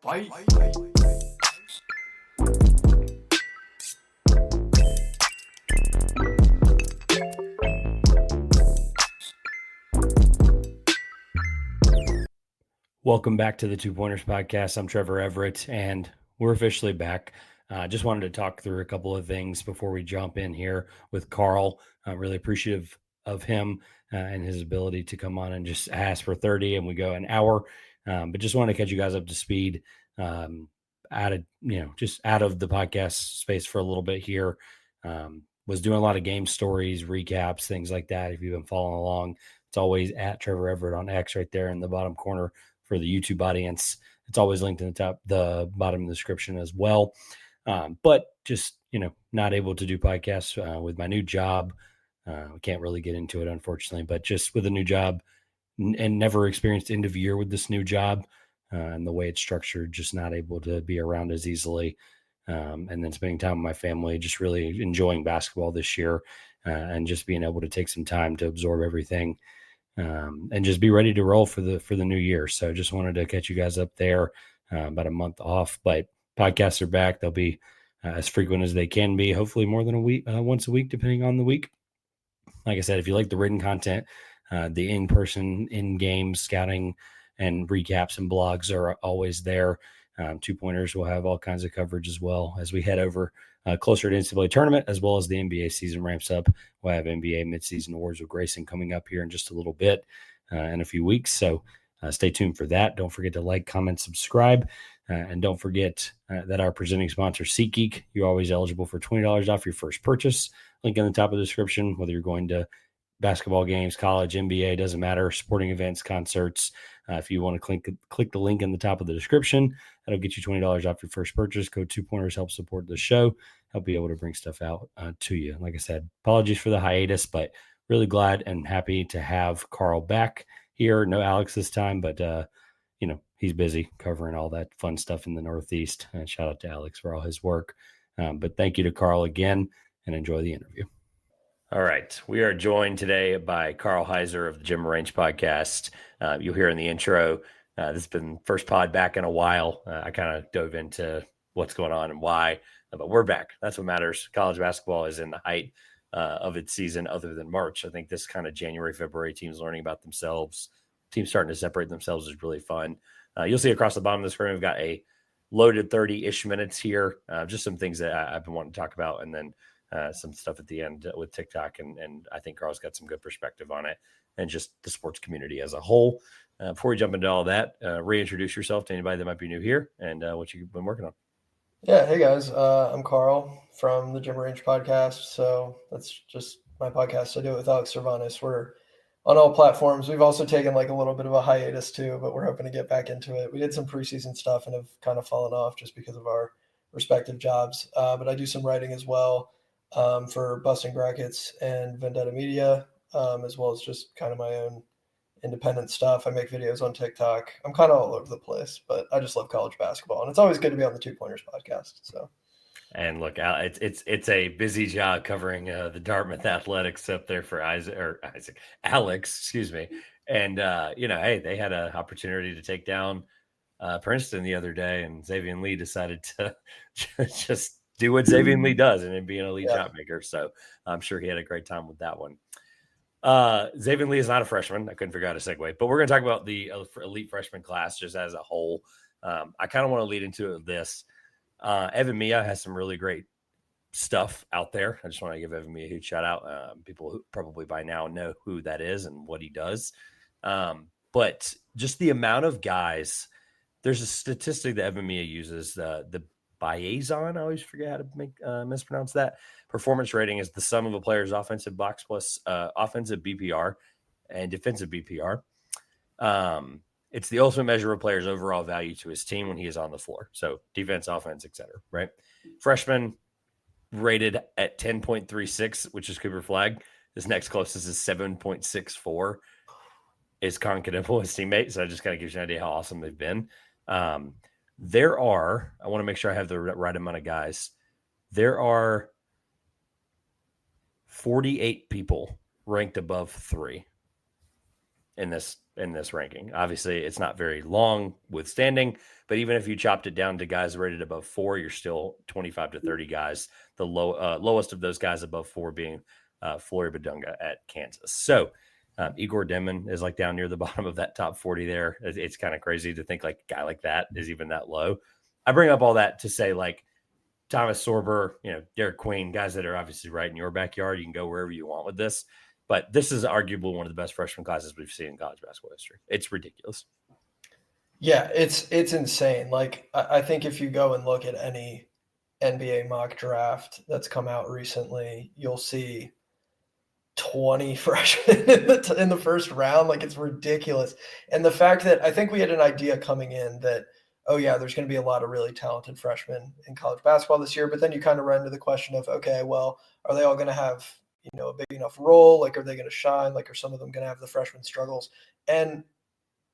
Fight. Welcome back to the Two Pointers podcast. I'm Trevor Everett, and we're officially back. Just wanted to talk through a couple of things before we jump in here with Karl. Really appreciative of him and his ability to come on and just ask for 30, and we go an hour. But just wanted to catch you guys up to speed. Just out of the podcast space for a little bit here. Was doing a lot of game stories, recaps, things like that. If you've been following along, it's always at Trevor Everett on X right there in the bottom corner. For the YouTube audience, it's always linked in the bottom of the description as well. But just, not able to do podcasts with my new job. We can't really get into it, unfortunately, but just with a new job and never experienced end of year with this new job and the way it's structured, just not able to be around as easily. And then spending time with my family, just really enjoying basketball this year and just being able to take some time to absorb everything. And just be ready to roll for the new year. So just wanted to catch you guys up there. About a month off, but podcasts are back. They'll be as frequent as they can be, hopefully more than a week, once a week, depending on the week. Like I said, if you like the written content, the in-person, in-game scouting and recaps and blogs are always there. Two Pointers will have all kinds of coverage as well as we head over closer to NCAA tournament, as well as the NBA season ramps up. We'll have NBA midseason awards with Grayson coming up here in just a little bit in a few weeks. So stay tuned for that. Don't forget to like, comment, subscribe. And don't forget that our presenting sponsor, SeatGeek, you're always eligible for $20 off your first purchase. Link in the top of the description, whether you're going to basketball games, college, NBA, doesn't matter, sporting events, concerts. If you want to click the link in the top of the description, that'll get you $20 off your first purchase. Code 2Pointers help support the show, help be able to bring stuff out to you. Like I said, apologies for the hiatus, but really glad and happy to have Karl back here. No Alex this time, but he's busy covering all that fun stuff in the Northeast. And shout out to Alex for all his work. But thank you to Karl again, and enjoy the interview. All right. We are joined today by Karl Heiser of the Gym Range podcast. You'll hear in the intro, this has been first pod back in a while. I kind of dove into what's going on and why, but we're back. That's what matters. College basketball is in the height of its season other than March. I think this kind of January, February, teams learning about themselves, teams starting to separate themselves is really fun. You'll see across the bottom of the screen, we've got a loaded 30-ish minutes here. Just some things that I've been wanting to talk about, and then some stuff at the end with TikTok, and I think Karl's got some good perspective on it and just the sports community as a whole. Before we jump into all that, reintroduce yourself to anybody that might be new here and what you've been working on. Yeah, hey guys, I'm Karl from the Gym Range podcast. So that's just my podcast. I do it with Alex Cervantes. We're on all platforms. We've also taken like a little bit of a hiatus too, but we're hoping to get back into it. We did some preseason stuff and have kind of fallen off just because of our respective jobs. But I do some writing as well for Busting Brackets and Vendetta Media, as well as just kind of my own independent stuff. I make videos on TikTok. I'm kind of all over the place, but I just love college basketball, and it's always good to be on the Two Pointers podcast. So, and look, it's a busy job covering the Dartmouth athletics up there for Alex, excuse me. And hey, they had an opportunity to take down Princeton the other day, and Xavier Lee decided to just do what Xavier Lee does and be an elite shot maker. So I'm sure he had a great time with that one. Xavier Lee is not a freshman. I couldn't figure out a segue, but we're going to talk about the elite freshman class just as a whole. I kind of want to lead into this. Evan Mia has some really great stuff out there. I just want to give Evan Mia a huge shout out. People who probably by now know who that is and what he does. But just the amount of guys, there's a statistic that Evan Mia uses, the Bayazon, I always forget how to mispronounce that. Performance rating is the sum of a player's offensive box plus offensive BPR and defensive BPR. It's the ultimate measure of a player's overall value to his team when he is on the floor. So defense, offense, etc. Right? Freshman rated at 10.36, which is Cooper Flagg. His next closest is 7.64. Is Con Cadimple, his teammate. So that just kind of gives you an idea how awesome they've been. There are, I want to make sure I have the right amount of guys. There are 48 people ranked above 3 in this ranking. Obviously, it's not very long withstanding, but even if you chopped it down to guys rated above 4, you're still 25 to 30 guys. The lowest of those guys above 4 being Flory Badunga at Kansas. So Igor Demon is like down near the bottom of that top 40 there. It's kind of crazy to think like a guy like that is even that low. I bring up all that to say like Thomas Sorber, Derek Queen, guys that are obviously right in your backyard. You can go wherever you want with this. But this is arguably one of the best freshman classes we've seen in college basketball history. It's ridiculous. Yeah, it's insane. Like, I think if you go and look at any NBA mock draft that's come out recently, you'll see 20 freshmen in the first round. Like, it's ridiculous. And the fact that I think we had an idea coming in that, oh yeah, there's going to be a lot of really talented freshmen in college basketball this year. But then you kind of run into the question of, okay, well, are they all going to have, a big enough role? Like, are they going to shine? Like, are some of them going to have the freshman struggles? And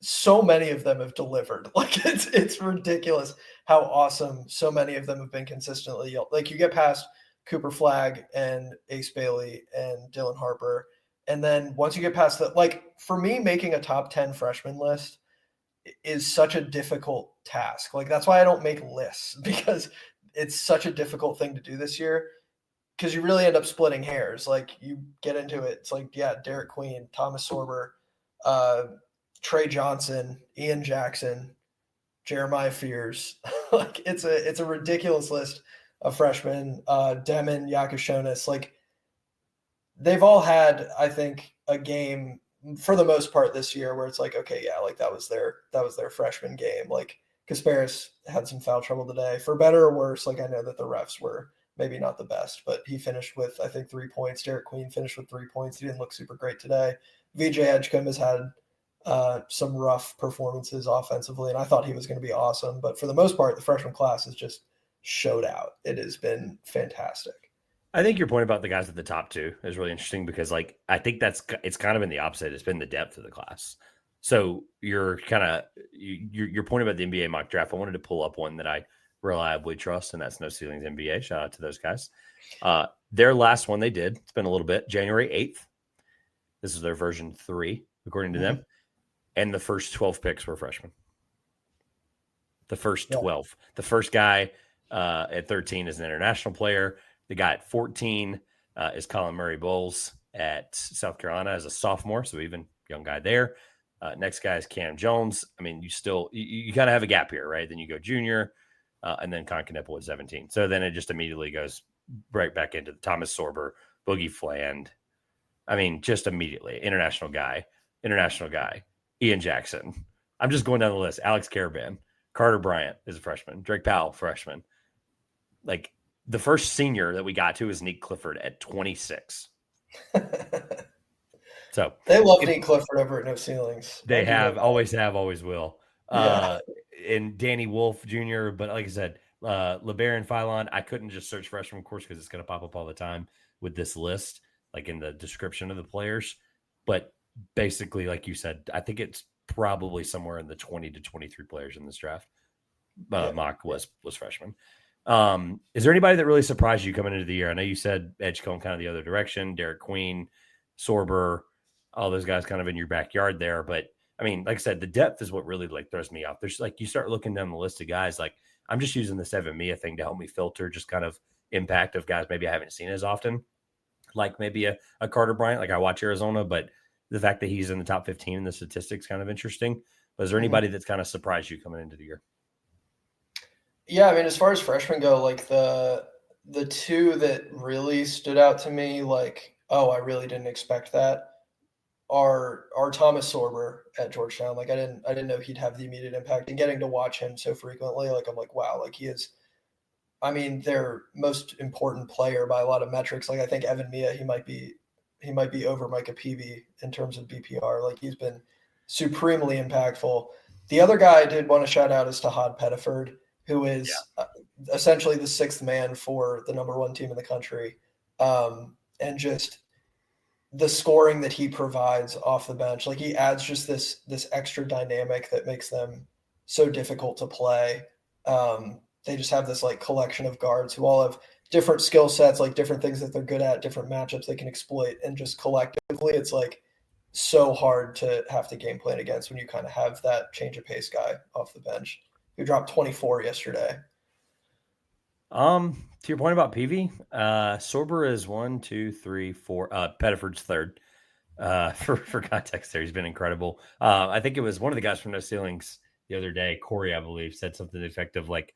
so many of them have delivered. Like, it's ridiculous how awesome so many of them have been consistently. Like, you get past Cooper Flagg and Ace Bailey and Dylan Harper. And then once you get past that, like, for me, making a top 10 freshman list is such a difficult task. Like, that's why I don't make lists, because it's such a difficult thing to do this year, because you really end up splitting hairs. Like, you get into it, it's like, yeah, Derek Queen, Thomas Sorber, Trey Johnson, Ian Jackson, Jeremiah Fears. Like, it's a ridiculous list of freshmen. Demon, Yakashonis, like, they've all had, I think, a game for the most part this year where it's like, okay, yeah, like that was their freshman game. Like, Kasparis had some foul trouble today, for better or worse. Like, I know that the refs were maybe not the best, but he finished with, I think, 3 points. Derek Queen finished with 3 points. He didn't look super great today. VJ Edgecombe has had some rough performances offensively, and I thought he was going to be awesome. But for the most part, the freshman class has just showed out. It has been fantastic. I think your point about the guys at the top 2 is really interesting, because like I think it's kind of been the opposite. It's been the depth of the class. So your point about the NBA mock draft, I wanted to pull up one that I reliably trust, and that's No Ceilings NBA. Shout out to those guys. Their last one they did, it's been a little bit, January 8th. This is their version 3, according to them. And the first 12 picks were freshmen. The first 12. The first guy at 13 is an international player. The guy at 14 is Colin Murray Bowles at South Carolina as a sophomore, so even young guy there. Next guy is Cam Jones. I mean, you kind of have a gap here, right? Then you go junior, and then Con Knipple at 17. So then it just immediately goes right back into the Thomas Sorber, Boogie Fland. I mean, just immediately. International guy, Ian Jackson. I'm just going down the list. Alex Caravan, Carter Bryant is a freshman, Drake Powell, freshman. Like, the first senior that we got to is Nick Clifford at 26. So they love Nick Clifford over at No Ceilings. They always will. Yeah. And Danny Wolf Jr., but like I said, LeBaron Philon, I couldn't just search freshman course because it's going to pop up all the time with this list, like in the description of the players. But basically, like you said, I think it's probably somewhere in the 20 to 23 players in this draft. Mock was freshman. Is there anybody that really surprised you coming into the year? I know you said Edgecombe kind of the other direction, Derek Queen, Sorber, all those guys kind of in your backyard there. But I mean, like I said, the depth is what really like throws me off. There's like, you start looking down the list of guys, like I'm just using the Seven Mia thing to help me filter just kind of impact of guys maybe I haven't seen as often, like maybe a Carter Bryant. Like, I watch Arizona, but the fact that he's in the top 15 in the statistics kind of interesting. But is there anybody that's kind of surprised you coming into the year? Yeah, I mean, as far as freshmen go, like the two that really stood out to me, like, oh, I really didn't expect that, are Thomas Sorber at Georgetown. Like, I didn't know he'd have the immediate impact, and getting to watch him so frequently, like, I'm like, wow, like he is, I mean, their most important player by a lot of metrics. Like, I think Evan Mia, he might be over Micah Peavy in terms of BPR. Like, he's been supremely impactful. The other guy I did want to shout out is Tahad Pettiford, who is essentially the sixth man for the number 1 team in the country. And just the scoring that he provides off the bench, like he adds just this extra dynamic that makes them so difficult to play. They just have this like collection of guards who all have different skill sets, like different things that they're good at, different matchups they can exploit. And just collectively, it's like so hard to have to game plan against when you kind of have that change of pace guy off the bench who dropped 24 yesterday. To your point about PV, Sorber is 1, 2, 3, 4. Pettiford's third. For context, there he's been incredible. I think it was one of the guys from No Ceilings the other day, Corey, I believe, said something effective like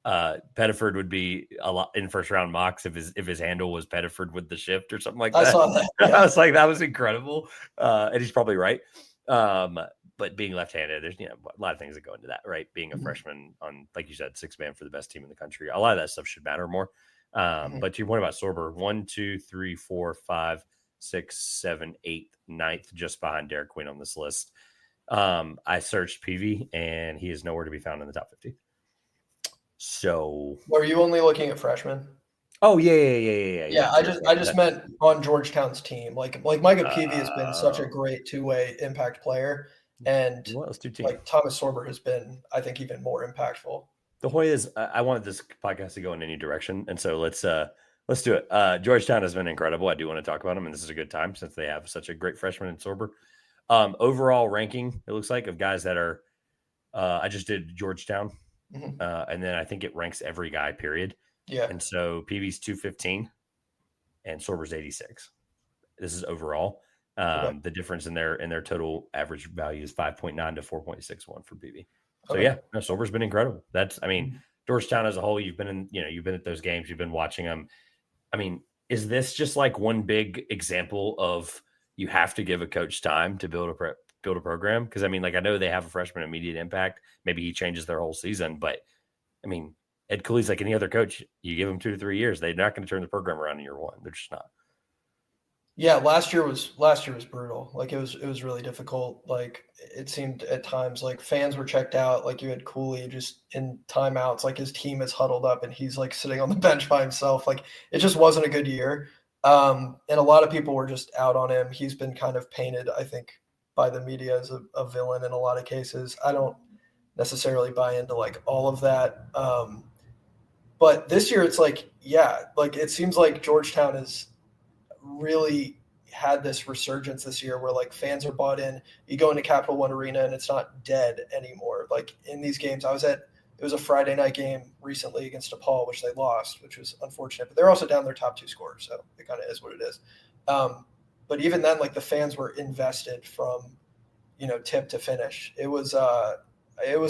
Pettiford would be a lot in first round mocks if his handle was Pettiford with the shift or something like that. I saw that. Yeah. I was like, that was incredible, and he's probably right. But being left-handed, there's a lot of things that go into that, right? Being a freshman on, like you said, 6-man for the best team in the country, a lot of that stuff should matter more. But to your point about Sorber, 1, 2, 3, 4, 5, 6, 7, 8, 9th, just behind Derek Queen on this list. I searched PV, and he is nowhere to be found in the top 50. So, are you only looking at freshmen? Oh yeah. Yeah, I just meant on Georgetown's team. Like Micah Peavy has been such a great two-way impact player, and like Thomas Sorber has been, I think, even more impactful. The point is, I wanted this podcast to go in any direction, and so let's do it. Georgetown has been incredible. I do want to talk about them, and this is a good time since they have such a great freshman in Sorber. Overall ranking, it looks like, of guys that are. I just did Georgetown, and then I think it ranks every guy. Period. Yeah. And so PV's 215 and Sorber's 86. This is overall. The difference in their total average value is 5.9 to 4.61 for PV. So Sorber's been incredible. That's, Georgetown as a whole, you've been at those games, you've been watching them. Is this just like one big example of you have to give a coach time to build a program? Because I know they have a freshman immediate impact. Maybe he changes their whole season, but Ed Cooley's like any other coach. You give them 2 to 3 years, they're not going to turn the program around in year one. They're just not. Yeah, last year was brutal. Like it was really difficult. Like it seemed at times like fans were checked out. Like you had Cooley just in timeouts. Like his team is huddled up and he's like sitting on the bench by himself. Like it just wasn't a good year. And a lot of people were just out on him. He's been kind of painted, I think, by the media as a villain in a lot of cases. I don't necessarily buy into like all of that. But this year it's like, it seems like Georgetown has really had this resurgence this year where like fans are bought in. You go into Capital One Arena and it's not dead anymore. Like in these games, it was a Friday night game recently against DePaul, which they lost, which was unfortunate, but they're also down their top 2 scorers. So it kind of is what it is. But even then, like the fans were invested from, tip to finish. It was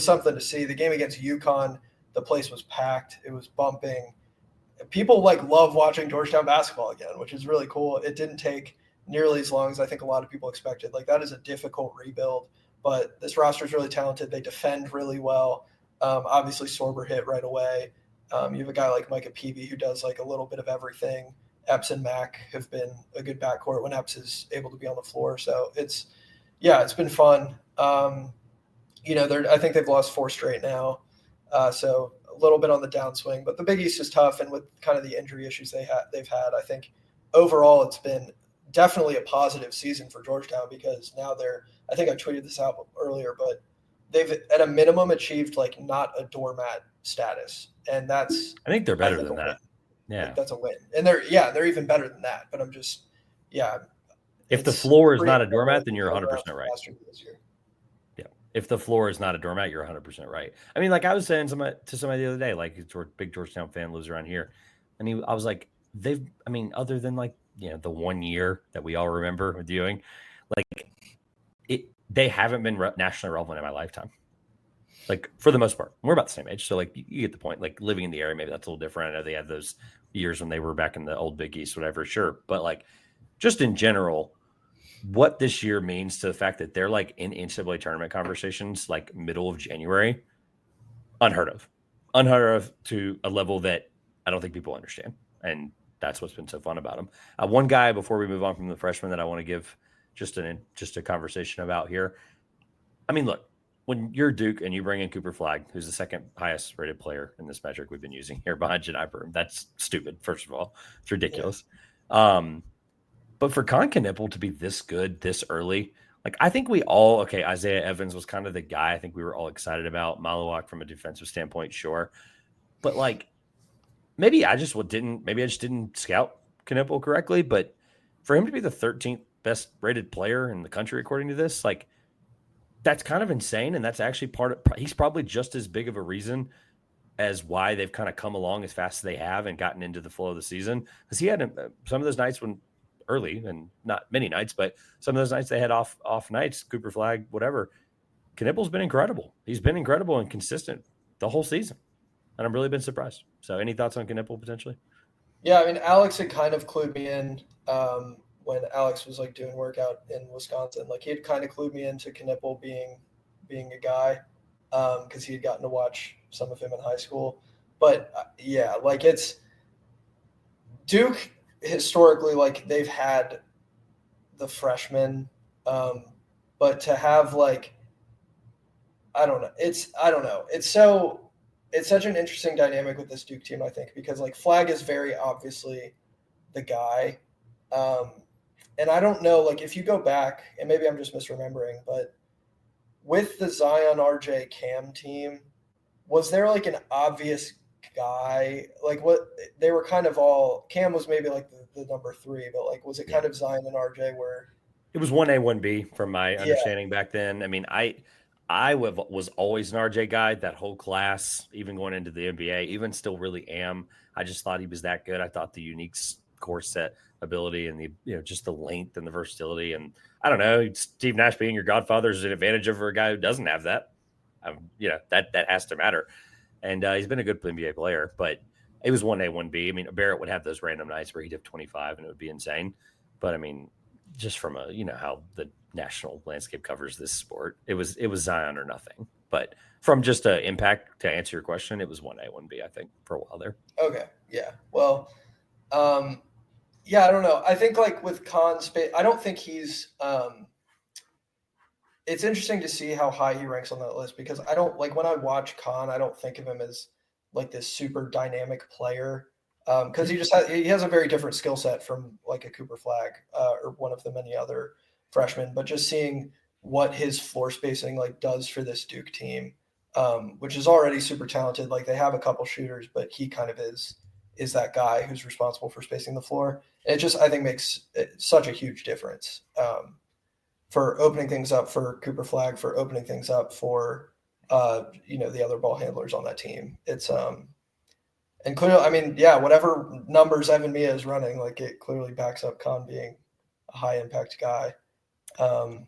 something to see. The game against UConn, the place was packed. It was bumping. People love watching Georgetown basketball again, which is really cool. It didn't take nearly as long as I think a lot of people expected. Like that is a difficult rebuild, but this roster is really talented. They defend really well. Obviously Sorber hit right away. You have a guy like Micah Peavy who does like a little bit of everything. Epps and Mack have been a good backcourt when Epps is able to be on the floor. So it's been fun. I think they've lost 4 straight now. So a little bit on the downswing, but the Big East is tough. And with kind of the injury issues they've had, I think overall it's been definitely a positive season for Georgetown because now I think I tweeted this out earlier, but they've at a minimum achieved like not a doormat status. And I think they're better than that. Yeah. Like, that's a win. And they're even better than that. But I'm just, if the floor is not a doormat, then you're 100% right. Yeah. If the floor is not a doormat, you're 100% right. Like I was saying to somebody the other day, like a big Georgetown fan lives around here. And I was like, other than like, the 1 year that we all remember doing, they haven't been nationally relevant in my lifetime. Like for the most part, we're about the same age. So like you get the point, like living in the area, maybe that's a little different. I know they had those years when they were back in the old Big East, whatever. Sure. But like just in general, what this year means to the fact that they're like in NCAA tournament conversations, like middle of January, unheard of to a level that I don't think people understand. And that's what's been so fun about them. One guy before we move on from the freshman that I want to give just a conversation about here. Look, when you're Duke and you bring in Cooper Flagg, who's the second highest rated player in this metric we've been using here behind Jedi Broom, that's stupid. First of all, it's ridiculous. Yeah. But for Con Knipple to be this good this early, like I think we all, Isaiah Evans was kind of the guy I think we were all excited about. Malawak from a defensive standpoint, sure. But like maybe I just didn't scout Knipple correctly, but for him to be the 13th best rated player in the country, according to this. Like, that's kind of insane. And that's actually he's probably just as big of a reason as why they've kind of come along as fast as they have and gotten into the flow of the season. Because he had some of those nights when early, and not many nights, but some of those nights they had off nights, Cooper Flag, whatever. Knipple's been incredible. He's been incredible and consistent the whole season. And I've really been surprised. So any thoughts on Knipple potentially? Yeah, I mean, Alex had kind of clued me in when Alex was like doing workout in Wisconsin. Like he had kind of clued me into Knipple being a guy because he had gotten to watch some of him in high school. But yeah, like it's Duke historically, like they've had the freshmen, but to have like I don't know. It's such an interesting dynamic with this Duke team, I think, because like Flag is very obviously the guy. And I don't know, like if you go back, and maybe I'm just misremembering, but with the Zion RJ Cam team, was there like an obvious guy? Like what they were kind of all Cam was maybe like the number 3, but like was it kind of Zion and RJ where it was 1A, 1B from my yeah. understanding back then. I mean, I was always an RJ guy, that whole class, even going into the NBA, even still really am. I just thought he was that good. I thought the unique core set ability and the, just the length and the versatility. And I don't know, Steve Nash being your godfather is an advantage over a guy who doesn't have that. That has to matter. And he's been a good NBA player, but it was 1A, 1B. I mean, Barrett would have those random nights where he'd have 25 and it would be insane. But I mean, just from how the national landscape covers this sport, it was Zion or nothing. But from just an impact, to answer your question, it was 1A, 1B, I think, for a while there. Okay. Yeah. Well, yeah, I don't know. I think like with Khan's, I don't think he's. It's interesting to see how high he ranks on that list because I don't like when I watch Khan, I don't think of him as like this super dynamic player because he has a very different skill set from like a Cooper Flag or one of the many other freshmen. But just seeing what his floor spacing like does for this Duke team, which is already super talented. Like they have a couple shooters, but he kind of is that guy who's responsible for spacing the floor. It just, I think, makes such a huge difference for opening things up for Cooper Flag, for opening things up for, the other ball handlers on that team. It's, and clearly, I mean, yeah, whatever numbers Evan Mia is running, like it clearly backs up Khan being a high impact guy. So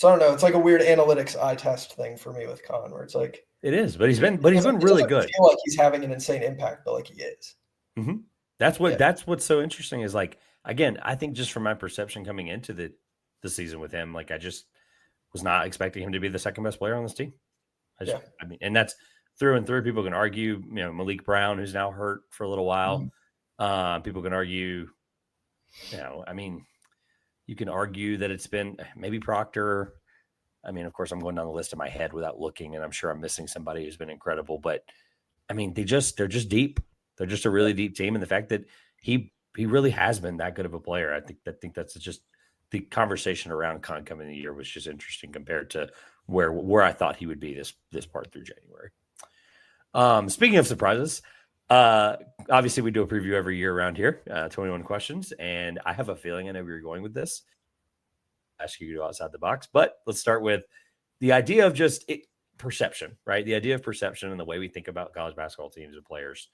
I don't know. It's like a weird analytics eye test thing for me with Khan, where it's like it is, but he's been really good. Feel like he's having an insane impact, but like he is. Mm-hmm. That's what's so interesting is like again, I think just from my perception coming into the season with him, like I just was not expecting him to be the second best player on this team. I mean, and that's through and through. People can argue, Malik Brown, who's now hurt for a little while. Mm-hmm. People can argue, I mean, you can argue that it's been maybe Proctor. I mean, of course, I'm going down the list in my head without looking, and I'm sure I'm missing somebody who's been incredible. But I mean, they're just deep. They're just a really deep team, and the fact that he really has been that good of a player, I think that's just the conversation around Khan coming in the year was just interesting compared to where I thought he would be this part through January. Speaking of surprises, obviously we do a preview every year around here, 21 questions, and I have a feeling I know where you're going with this. Ask you to go outside the box, but let's start with the idea of just perception, right? The idea of perception and the way we think about college basketball teams and players.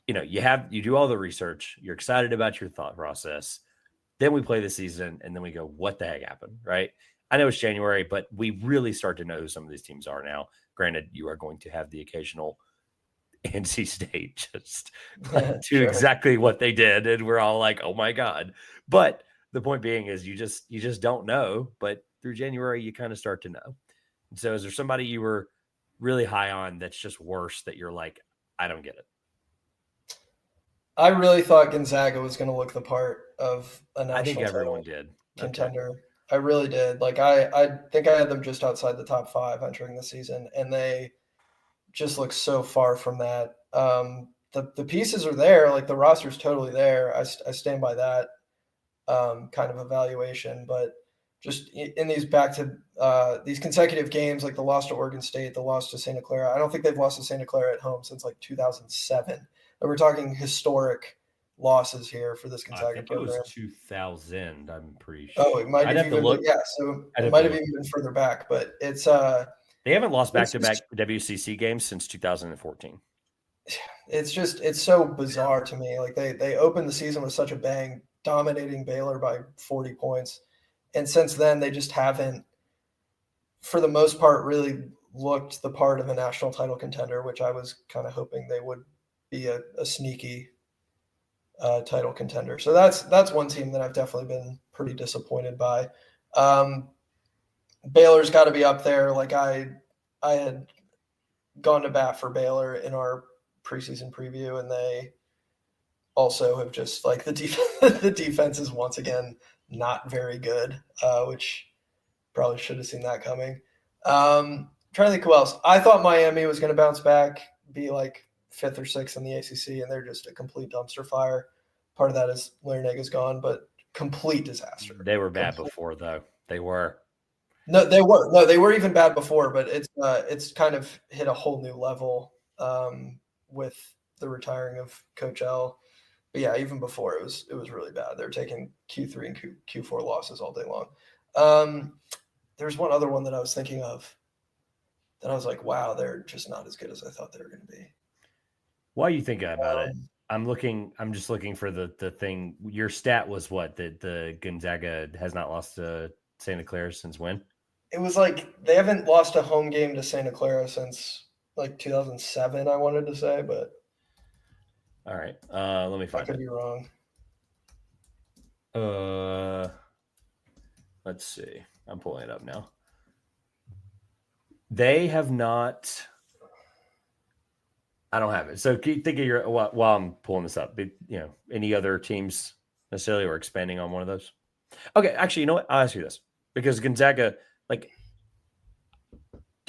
You do all the research, you're excited about your thought process. Then we play the season and then we go, what the heck happened, right? I know it's January, but we really start to know who some of these teams are now. Granted, you are going to have the occasional NC State just do exactly what they did. And we're all like, oh my God. But the point being is you just don't know. But through January, you kind of start to know. And so is there somebody you were really high on that's just worse that you're like, I don't get it? I really thought Gonzaga was going to look the part of a national I think everyone did. Contender. Okay. I really did. Like I think I had them just outside the top 5 entering the season, and they just look so far from that. The pieces are there, like the roster's totally there. I stand by that kind of evaluation, but just in these these consecutive games, like the loss to Oregon State, the loss to Santa Clara. I don't think they've lost to Santa Clara at home since like 2007. And we're talking historic losses here for this I Gonzaga think it was program. 2000. I'm pretty sure. Oh, it might I'd have have to even look. been, so I'd it have might to have look. even been further back, but it's They haven't lost it's back-to-back WCC games since 2014. it's so bizarre to me. Like they opened the season with such a bang, dominating Baylor by 40 points, and since then they just haven't, for the most part, really looked the part of a national title contender, which I was kind of hoping they would be a sneaky title contender. So that's one team that I've definitely been pretty disappointed by. Baylor's got to be up there. Like I had gone to bat for Baylor in our preseason preview, and they also have just like the defense is once again not very good, which probably should have seen that coming. Trying to think who else. I thought Miami was going to bounce back, be like 5th or 6th in the ACC, and they're just a complete dumpster fire. Part of that is Larinaga gone, but complete disaster. They were bad before, though. They were. No, they were. No, they were even bad before, but it's kind of hit a whole new level with the retiring of Coach L. But yeah, even before it was really bad. They're taking Q3 and Q4 losses all day long. There's one other one that I was thinking of that I was like, wow, they're just not as good as I thought they were going to be. While you thinking about it, I'm just looking for the thing. Your stat was what? That the Gonzaga has not lost to Santa Clara since when? It was like they haven't lost a home game to Santa Clara since like 2007, I wanted to say, but all right. Let me find I could be wrong. Let's see. I'm pulling it up now. They have not. I don't have it. So keep thinking your while I'm pulling this up. Any other teams necessarily or expanding on one of those? Okay, actually, you know what? I'll ask you this because Gonzaga, like,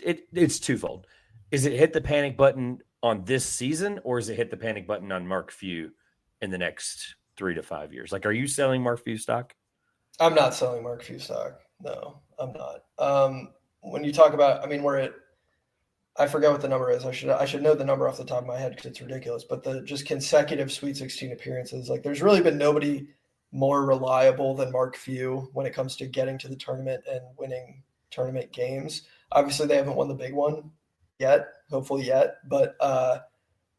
it's twofold. Is it hit the panic button on this season, or is it hit the panic button on Mark Few in the next 3 to 5 years? Like, are you selling Mark Few stock? I'm not selling Mark Few stock. No, I'm not. When you talk about, I mean, we're at, I forget what the number is. I should know the number off the top of my head because it's ridiculous. But the just consecutive Sweet 16 appearances, like there's really been nobody more reliable than Mark Few when it comes to getting to the tournament and winning tournament games. Obviously, they haven't won the big one yet, hopefully yet. But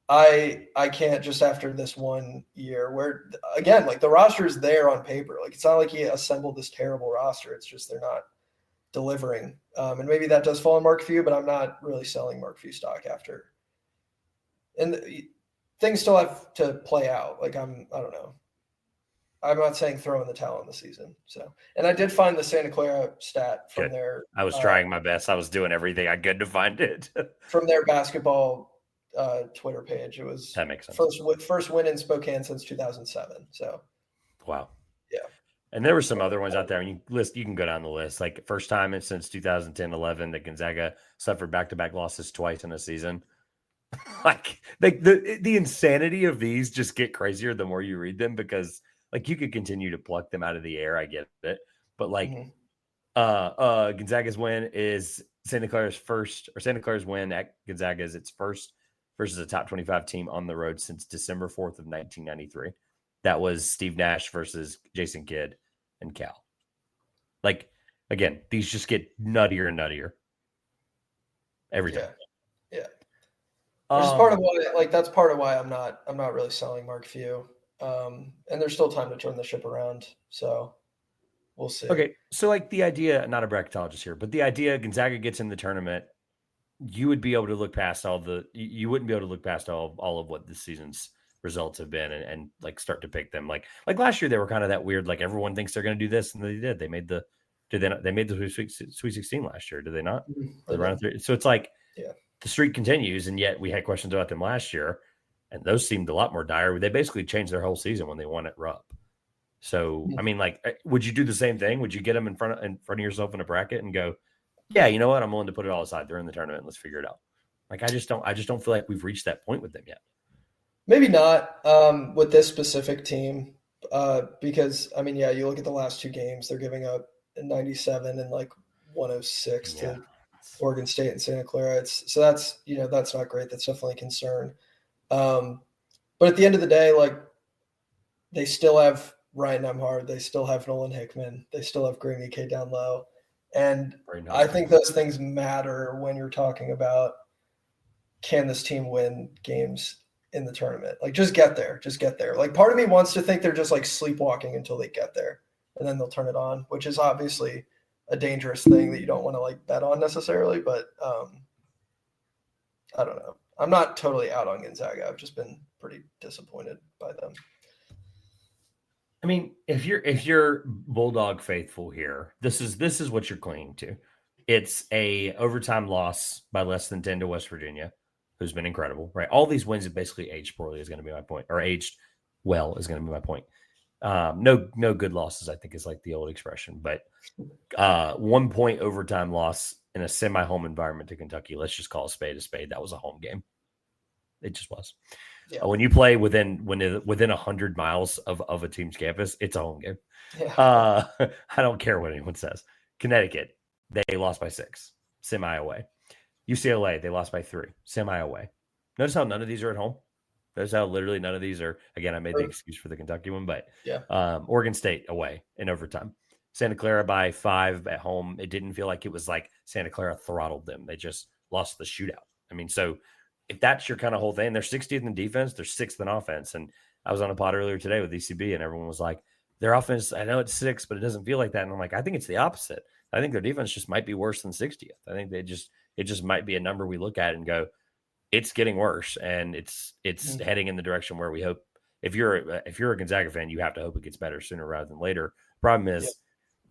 I can't just after this one year where again, like the roster is there on paper. Like it's not like he assembled this terrible roster. It's just they're not delivering. And maybe that does fall on Mark Few, but I'm not really selling Mark Few stock after. And things still have to play out. Like I don't know. I'm not saying throw in the towel in the season. So, and I did find the Santa Clara stat from their. I was trying my best. I was doing everything I could to find it from their basketball Twitter page. It was that makes sense. First win in Spokane since 2007. So, wow. Yeah. And there were some other ones out there. You can go down the list. Like first time since 2010-11 that Gonzaga suffered back-to-back losses twice in a season. like the insanity of these just get crazier the more you read them because like you could continue to pluck them out of the air. I get it, but like Gonzaga's win is Santa Clara's win at Gonzaga is its first versus a top 25 team on the road since December 4th of 1993. That was Steve Nash versus Jason Kidd and Cal. Like again, these just get nuttier and nuttier every time. Yeah. Which is part of why, like, that's part of why I'm not really selling Mark Few. And there's still time to turn the ship around. So we'll see. Okay. So like the idea, not a bracketologist here, but the idea Gonzaga gets in the tournament, you would be able to look past you wouldn't be able to look past all of what this season's results have been and like start to pick them. Like last year, they were kind of that weird, like everyone thinks they're going to do this. And they did, they made the Sweet 16 last year. Did they not? So it's like, the streak continues, and yet we had questions about them last year, and those seemed a lot more dire. They basically changed their whole season when they won at Rupp. So, I mean, like, would you do the same thing? Would you get them in front of yourself in a bracket and go, yeah, you know what? I'm willing to put it all aside. They're in the tournament. Let's figure it out. Like, I just don't feel like we've reached that point with them yet. Maybe not with this specific team because, I mean, yeah, you look at the last two games, they're giving up 97 and like 106 to Oregon State and Santa Clara. So that's not great. That's definitely a concern. But at the end of the day, like they still have Ryan Nemhard. They still have Nolan Hickman. They still have Green EK down low. And I think those things matter when you're talking about, can this team win games in the tournament? Like, just get there. Like, part of me wants to think they're just like sleepwalking until they get there and then they'll turn it on, which is obviously a dangerous thing that you don't want to like bet on necessarily. But I don't know. I'm not totally out on Gonzaga. I've just been pretty disappointed by them. I mean, if you're Bulldog faithful here, this is what you're clinging to. It's a overtime loss by less than 10 to West Virginia, who's been incredible, right? All these wins have basically aged poorly is going to be my point, or aged well is going to be my point. No good losses, I think, is like the old expression, but 1 point overtime loss in a semi-home environment to Kentucky. Let's just call a spade a spade. That was a home game. It just was. Yeah. When you play within 100 miles of a team's campus, it's a home game. Yeah. I don't care what anyone says. Connecticut, they lost by 6, semi away. UCLA, they lost by 3, semi away. Notice how none of these are at home. Notice how literally none of these are. Again, I made the excuse for the Kentucky one, but yeah. Oregon State away in overtime. Santa Clara by 5 at home. It didn't feel like it was like Santa Clara throttled them. They just lost the shootout. I mean, so if that's your kind of whole thing, they're 60th in defense, they're 6th in offense. And I was on a pod earlier today with ECB, and everyone was like, their offense, I know it's 6, but it doesn't feel like that. And I'm like, I think it's the opposite. I think their defense just might be worse than 60th. I think it just might be a number we look at and go, it's getting worse, and it's heading in the direction where we hope. If you're a Gonzaga fan, you have to hope it gets better sooner rather than later. Problem is,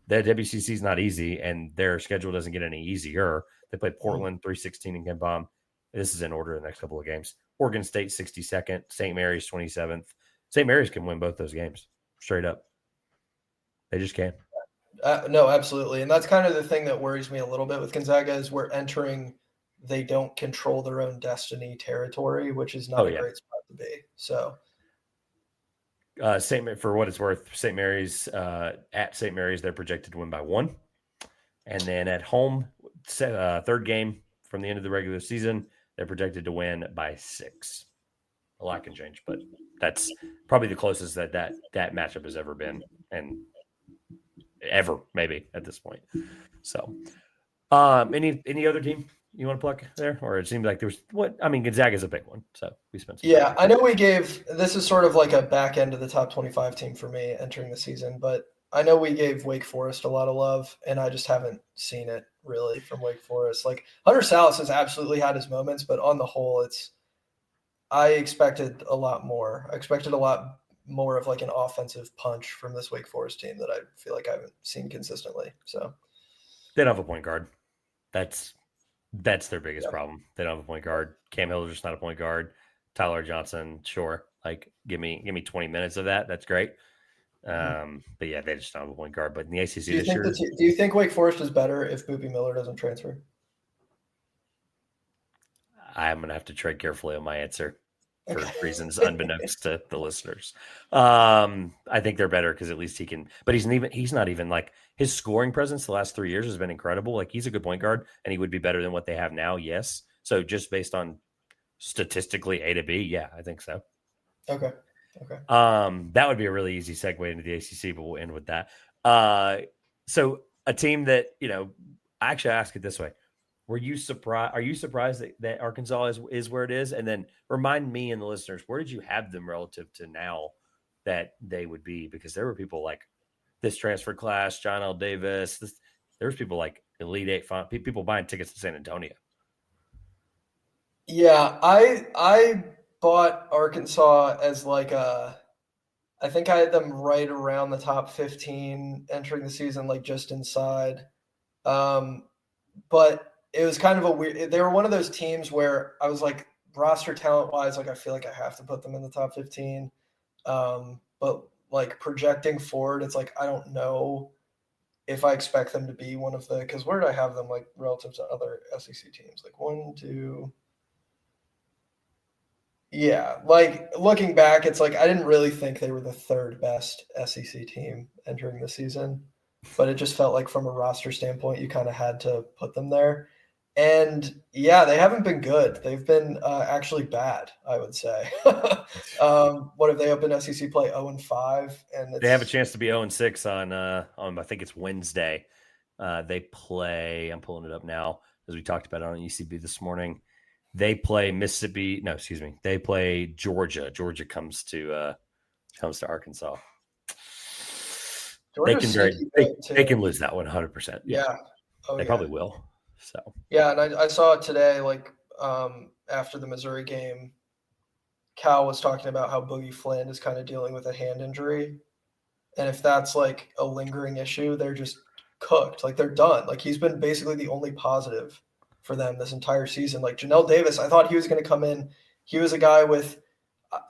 the WCC is not easy, and their schedule doesn't get any easier. They play Portland 3-16 in Ken Palm. This is in order the next couple of games. Oregon State 62nd, St. Mary's 27th. St. Mary's can win both those games straight up. They just can. No, absolutely. And that's kind of the thing that worries me a little bit with Gonzaga is we're entering they don't control their own destiny territory, which is not a great spot to be. So for what it's worth, St. Mary's at St. Mary's, they're projected to win by 1. And then at home, third game from the end of the regular season, they're projected to win by 6. A lot can change, but that's probably the closest that matchup has ever been, and ever maybe at this point. So, any other team you want to pluck there, or it seems like there was Gonzaga is a big one, so we spent some time. I know we gave this is sort of like a back end of the top 25 team for me entering the season, but I know we gave Wake Forest a lot of love, and I just haven't seen it really from Wake Forest. Like, Hunter Salas has absolutely had his moments, but on the whole, I expected a lot more. I expected a lot more of like an offensive punch from this Wake Forest team that I feel like I haven't seen consistently. So they don't have a point guard. That's their biggest problem. They don't have a point guard. Cam Hilder's not a point guard. Tyler Johnson, sure. Like, give me 20 minutes of that. That's great. But yeah, they just don't have a point guard. But in the ACC this year, do you think Wake Forest is better if Boopie Miller doesn't transfer? I'm gonna have to tread carefully on my answer for reasons unbeknownst to the listeners. I think they're better because at least he can. But he's not even like, his scoring presence the last 3 years has been incredible. Like, he's a good point guard, and he would be better than what they have now. Yes. So just based on statistically A to B, yeah, I think so. Okay. That would be a really easy segue into the ACC, but we'll end with that. So a team that, I actually ask it this way. Are you surprised that Arkansas is where it is? And then remind me and the listeners, where did you have them relative to now that they would be? Because there were people like this transfer class, John L. Davis. There was people like Elite Eight, people buying tickets to San Antonio. Yeah, I bought Arkansas as like I think I had them right around the top 15 entering the season, like just inside. But it was kind of a weird, they were one of those teams where I was like, roster talent wise, like I feel like I have to put them in the top 15. But like projecting forward, it's like, I don't know if I expect them to be one of the, because where did I have them like relative to other SEC teams? Like 1, 2. Yeah, like looking back, it's like I didn't really think they were the third best SEC team entering the season, but it just felt like from a roster standpoint, you kind of had to put them there. And yeah, they haven't been good. They've been actually bad, I would say. What have they opened SEC play 0-5, and They have a it's chance to be 0-6 on I think it's Wednesday. They play. I'm pulling it up now as we talked about it on ECB this morning. They play Mississippi. No, excuse me. They play Georgia. Georgia comes to Arkansas. Georgia's sneaky good They too. can lose that one 100%. Yeah, Yeah. Oh they yeah. probably will. So Yeah, and I saw it today, like after the Missouri game, Cal was talking about how Boogie Flynn is kind of dealing with a hand injury. And if that's like a lingering issue, they're just cooked. Like they're done. Like he's been basically the only positive for them this entire season. Like Janelle Davis, I thought he was going to come in. He was a guy with,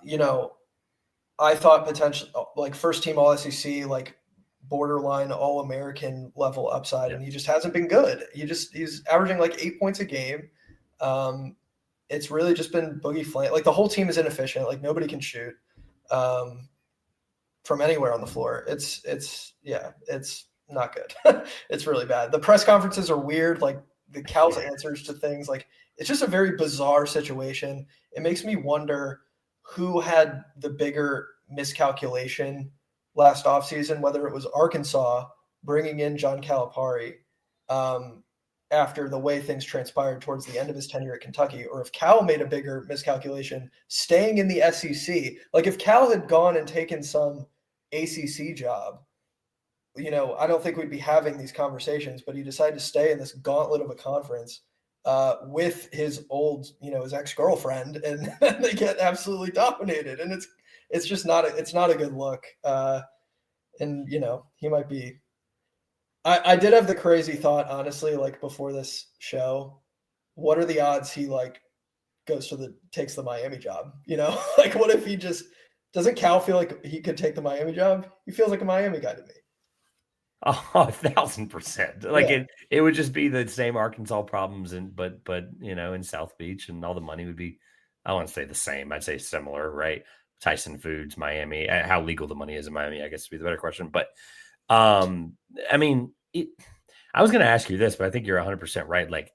you know, I thought potential like first team All SEC, like borderline All American level upside, yeah. and he just hasn't been good. He's averaging like 8 points a game. Um, it's really just been Boogie Flynn. Like the whole team is inefficient. Like nobody can shoot from anywhere on the floor. It's not good. It's really bad. The press conferences are weird. Like the Cal's answers to things, like it's just a very bizarre situation. It makes me wonder who had the bigger miscalculation last offseason, whether it was Arkansas bringing in John Calipari after the way things transpired towards the end of his tenure at Kentucky, or if Cal made a bigger miscalculation staying in the SEC. Like if Cal had gone and taken some ACC job, I don't think we'd be having these conversations, but he decided to stay in this gauntlet of a conference with his old, his ex-girlfriend, and they get absolutely dominated. And it's just not a good look. And he might be. I did have the crazy thought, honestly, like before this show, what are the odds he like takes the Miami job? Like what if he just doesn't Cal feel like he could take the Miami job? He feels like a Miami guy to me. Oh, 1,000%. Like Yeah. it would just be the same Arkansas problems, but in South Beach, and all the money would be, I don't want to say the same. I'd say similar, right? Tyson Foods, Miami. How legal the money is in Miami, I guess, would be the better question. But I mean, I was going to ask you this, but I think you're 100% right. Like,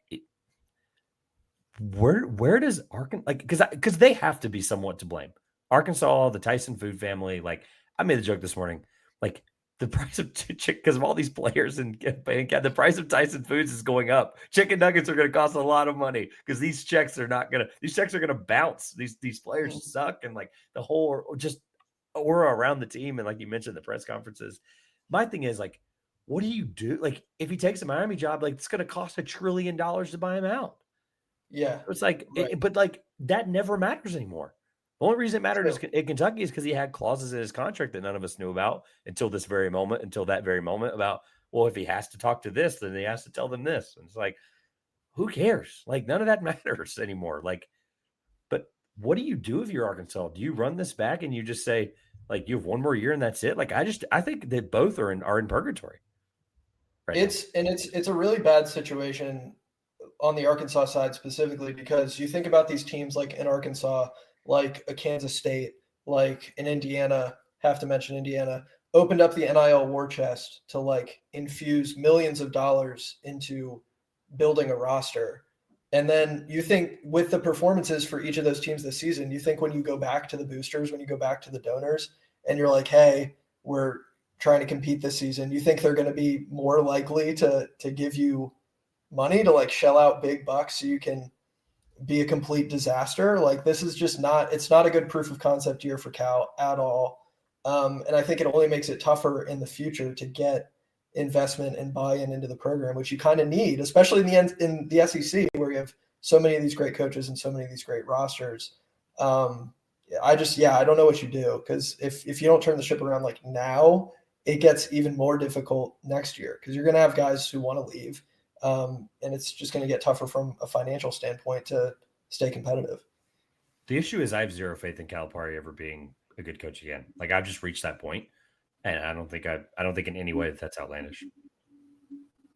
where does Arkansas, like, because they have to be somewhat to blame. Arkansas, the Tyson Food family. Like, I made the joke this morning, like, the price of because of all these players and the price of Tyson Foods is going up. Chicken nuggets are going to cost a lot of money because these checks are going to bounce. These players suck, and like the whole just aura around the team, and like you mentioned, the press conferences. My thing is, like, what do you do? Like, if he takes a Miami job, like it's going to cost $1 trillion to buy him out. Yeah. It's like, right. but like that never matters anymore. The only reason it mattered True. in Kentucky is because he had clauses in his contract that none of us knew about until that very moment about, well, if he has to talk to this, then he has to tell them this. And it's like, who cares? Like, none of that matters anymore. Like, but what do you do if you're Arkansas? Do you run this back and you just say, like, you have one more year and that's it? Like, I think that both are in purgatory right now. It's a really bad situation on the Arkansas side specifically, because you think about these teams like in Arkansas, like a Kansas State, like in Indiana, have to mention Indiana, opened up the NIL war chest to like infuse millions of dollars into building a roster. And then you think with the performances for each of those teams this season, you think when you go back to the boosters, when you go back to the donors, and you're like, hey, we're trying to compete this season, you think they're going to be more likely to give you money to like shell out big bucks so you can be a complete disaster. Like this is just it's not a good proof of concept year for Cal at all. And I think it only makes it tougher in the future to get investment and buy-in into the program, which you kind of need, especially in the SEC where you have so many of these great coaches and so many of these great rosters. I don't know what you do, because if you don't turn the ship around like now, it gets even more difficult next year because you're going to have guys who want to leave. And it's just going to get tougher from a financial standpoint to stay competitive. The issue is I have zero faith in Calipari ever being a good coach again. Like, I've just reached that point, and I don't think in any way that's outlandish.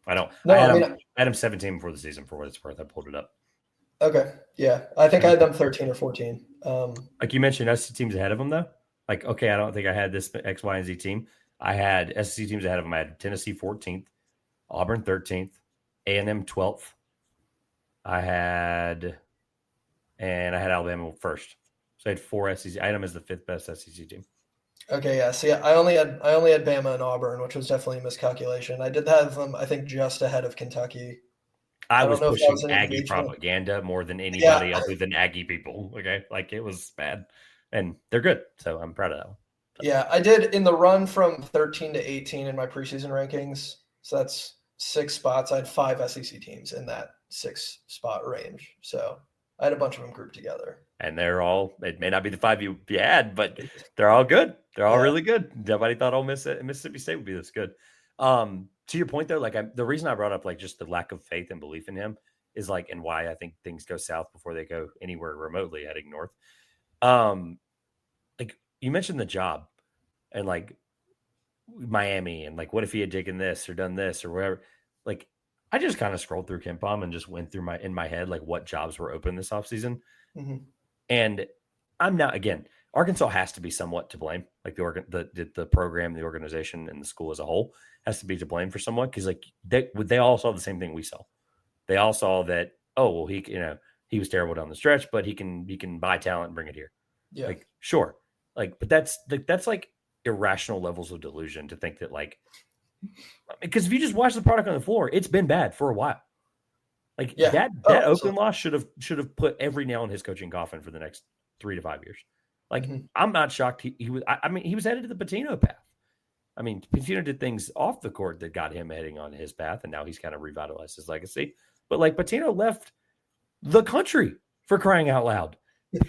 I don't. No, I had him 17 before the season, for what it's worth. I pulled it up. Okay, yeah, I think I had them 13 or 14. Like you mentioned, SEC teams ahead of them though. Like, okay, I don't think I had this X, Y, and Z team. I had SEC teams ahead of them. I had Tennessee 14th, Auburn 13th, A&M 12th, I had Alabama first. So I had 4 SEC. I had them as the 5th best SEC team. Okay, yeah. See, I only had Bama and Auburn, which was definitely a miscalculation. I did have them, I think, just ahead of Kentucky. I I was don't know if that pushing was any Aggie regional. propaganda more than Yeah, anybody other than Aggie people. Okay, like it was bad, and they're good. So I'm proud of that one. yeah. I did in the run from 13 to 18 in my preseason rankings. So that's 6 spots. I had 5 SEC teams in that 6 spot range. So I had a bunch of them grouped together. And they're all. It may not be the 5 you had, but they're all good. They're all Yeah. really good. Nobody thought Mississippi State would be this good. To your point though, like the reason I brought up like just the lack of faith and belief in him is like, and why I think things go south before they go anywhere remotely heading north. Like you mentioned the job and like Miami and like what if he had taken this or done this or whatever. Like I just kind of scrolled through KenPom and just went through in my head like what jobs were open this offseason. Mm-hmm. And I'm not, again, Arkansas has to be somewhat to blame. Like the program, the organization, and the school as a whole has to be to blame for somewhat because like they all saw the same thing we saw. They all saw that, oh well, he was terrible down the stretch, but he can buy talent and bring it here. Yeah. Like sure, like but that's like irrational levels of delusion to think that like because if you just watch the product on the floor, it's been bad for a while. Like Yeah. that Oh, Oakland loss should have put every nail in his coaching coffin for the next 3 to 5 years. Like I'm not shocked he was. I mean, he was headed to the Patino path. I mean, Patino did things off the court that got him heading on his path, and now he's kind of revitalized his legacy. But like Patino left the country for crying out loud. He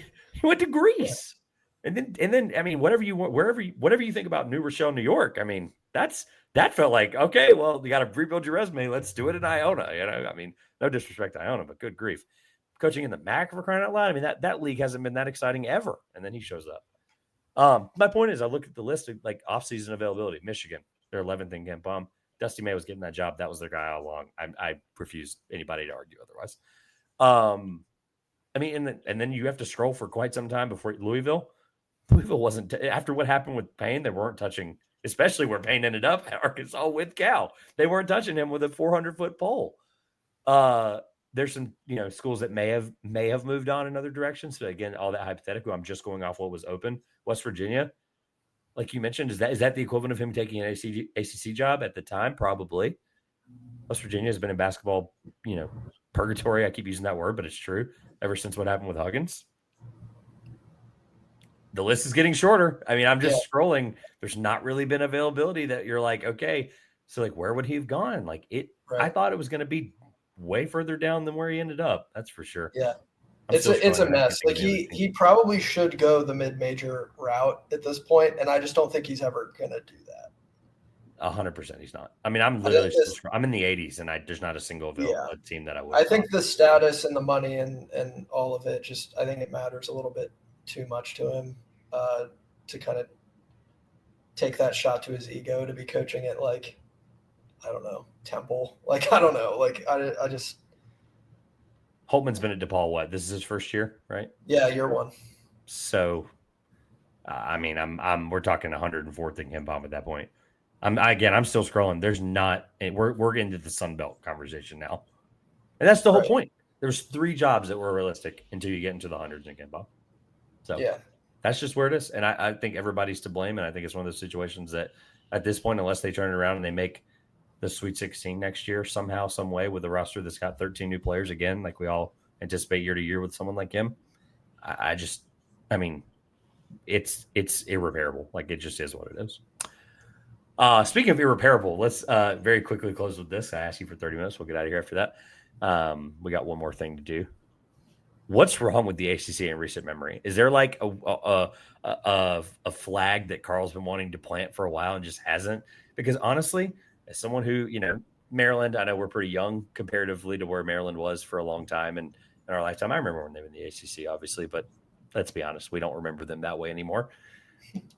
went to Greece, and then I mean, whatever you think about New Rochelle, New York. I mean, that felt like okay. Well, you got to rebuild your resume. Let's do it in Iona. You know, I mean, no disrespect to Iona, but good grief. Coaching in the MAC for crying out loud. I mean, that league hasn't been that exciting ever. And then he shows up. My point is, I look at the list of like off-season availability. Michigan, they're 11th in KenPom. Dusty May was getting that job. That was their guy all along. I refuse anybody to argue otherwise. I mean, and then you have to scroll for quite some time before Louisville. Louisville wasn't after what happened with Payne. They weren't touching, especially where Payne ended up at Arkansas with Cal. They weren't touching him with a 400-foot pole. There's some, schools that may have moved on in other directions. So again, all that hypothetical, I'm just going off what was open. West Virginia, like you mentioned, is that the equivalent of him taking an ACC job at the time? Probably. West Virginia has been in basketball, purgatory. I keep using that word, but it's true. Ever since what happened with Huggins. The list is getting shorter. I mean, I'm just scrolling. There's not really been availability that you're like, okay, so like, where would he have gone? Like right. I thought it was going to be way further down than where he ended up. That's for sure. Yeah. It's a mess. Like he probably should go the mid-major route at this point, and I just don't think he's ever going to do that. 100% he's not. I mean, I'm literally I'm in the 80s, and there's not a single team that I would. I think the status and the money and all of it, I think it matters a little bit too much to him to kind of take that shot to his ego to be coaching at like, I don't know, Temple. Like, I don't know. Like, I just. Holtman's been at DePaul, what? This is his first year, right? Yeah, year one. So, I mean, we're talking 104th in KenPom at that point. I'm still scrolling. There's not, we're into the Sun Belt conversation now. And that's the whole point. There's 3 jobs that were realistic until you get into the hundreds in KenPom. So, yeah, that's just where it is. And I think everybody's to blame. And I think it's one of those situations that at this point, unless they turn it around and they make the Sweet 16 next year somehow, some way with a roster that's got 13 new players again, like we all anticipate year to year with someone like him. I mean, it's irreparable. Like it just is what it is. Speaking of irreparable, let's very quickly close with this. I asked you for 30 minutes. We'll get out of here after that. We got one more thing to do. What's wrong with the ACC in recent memory? Is there like a flag that Karl's been wanting to plant for a while and just hasn't? Because honestly, as someone who, Maryland, I know we're pretty young comparatively to where Maryland was for a long time in our lifetime. I remember when they were in the ACC, obviously, but let's be honest, we don't remember them that way anymore.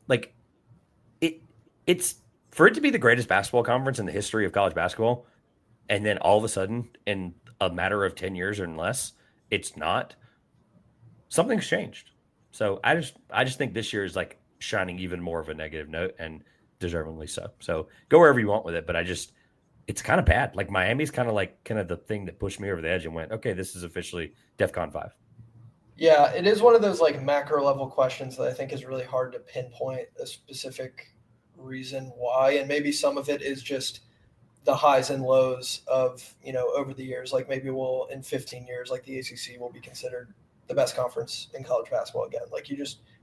Like it's for it to be the greatest basketball conference in the history of college basketball, and then all of a sudden, in a matter of 10 years or less, it's not. Something's changed. So I just think this year is like shining even more of a negative note, and deservingly so. So go wherever you want with it, but it's kind of bad. Like Miami's kind of the thing that pushed me over the edge and went, okay, this is officially DEFCON 5. Yeah, it is one of those like macro level questions that I think is really hard to pinpoint a specific reason why, and maybe some of it is just the highs and lows of over the years. Like maybe we'll in 15 years, like the ACC will be considered the best conference in college basketball again. Like you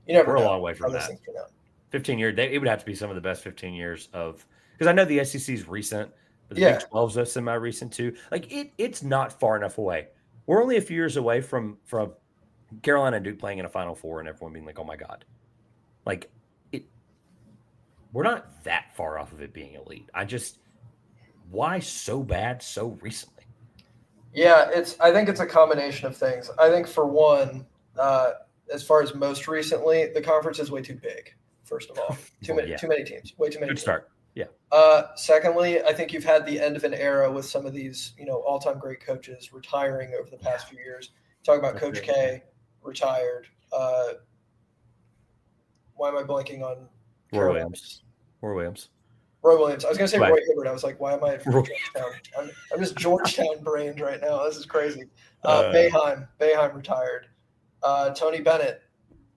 never We're a know long way how from those that. things turn out. 15 years, it would have to be some of the best 15 years of, because I know the SEC is recent, but the Yeah, Big 12 is semi-recent too. Like it's not far enough away. We're only a few years away from Carolina and Duke playing in a Final Four and everyone being like, oh my God. Like we're not that far off of it being elite. Why so bad so recently? yeah. I think it's a combination of things. I think for one, as far as most recently, the conference is way too big. First of all, too many teams, way too many. Good start. Yeah. Secondly, I think you've had the end of an era with some of these, all-time great coaches retiring over the past few years. Talk about Coach K, retired. Why am I blanking on Roy Williams? Roy Williams. I was going to say Roy Hibbert. I was like, why am I from Georgetown? I'm just Georgetown brained right now. This is crazy. Boeheim retired. Tony Bennett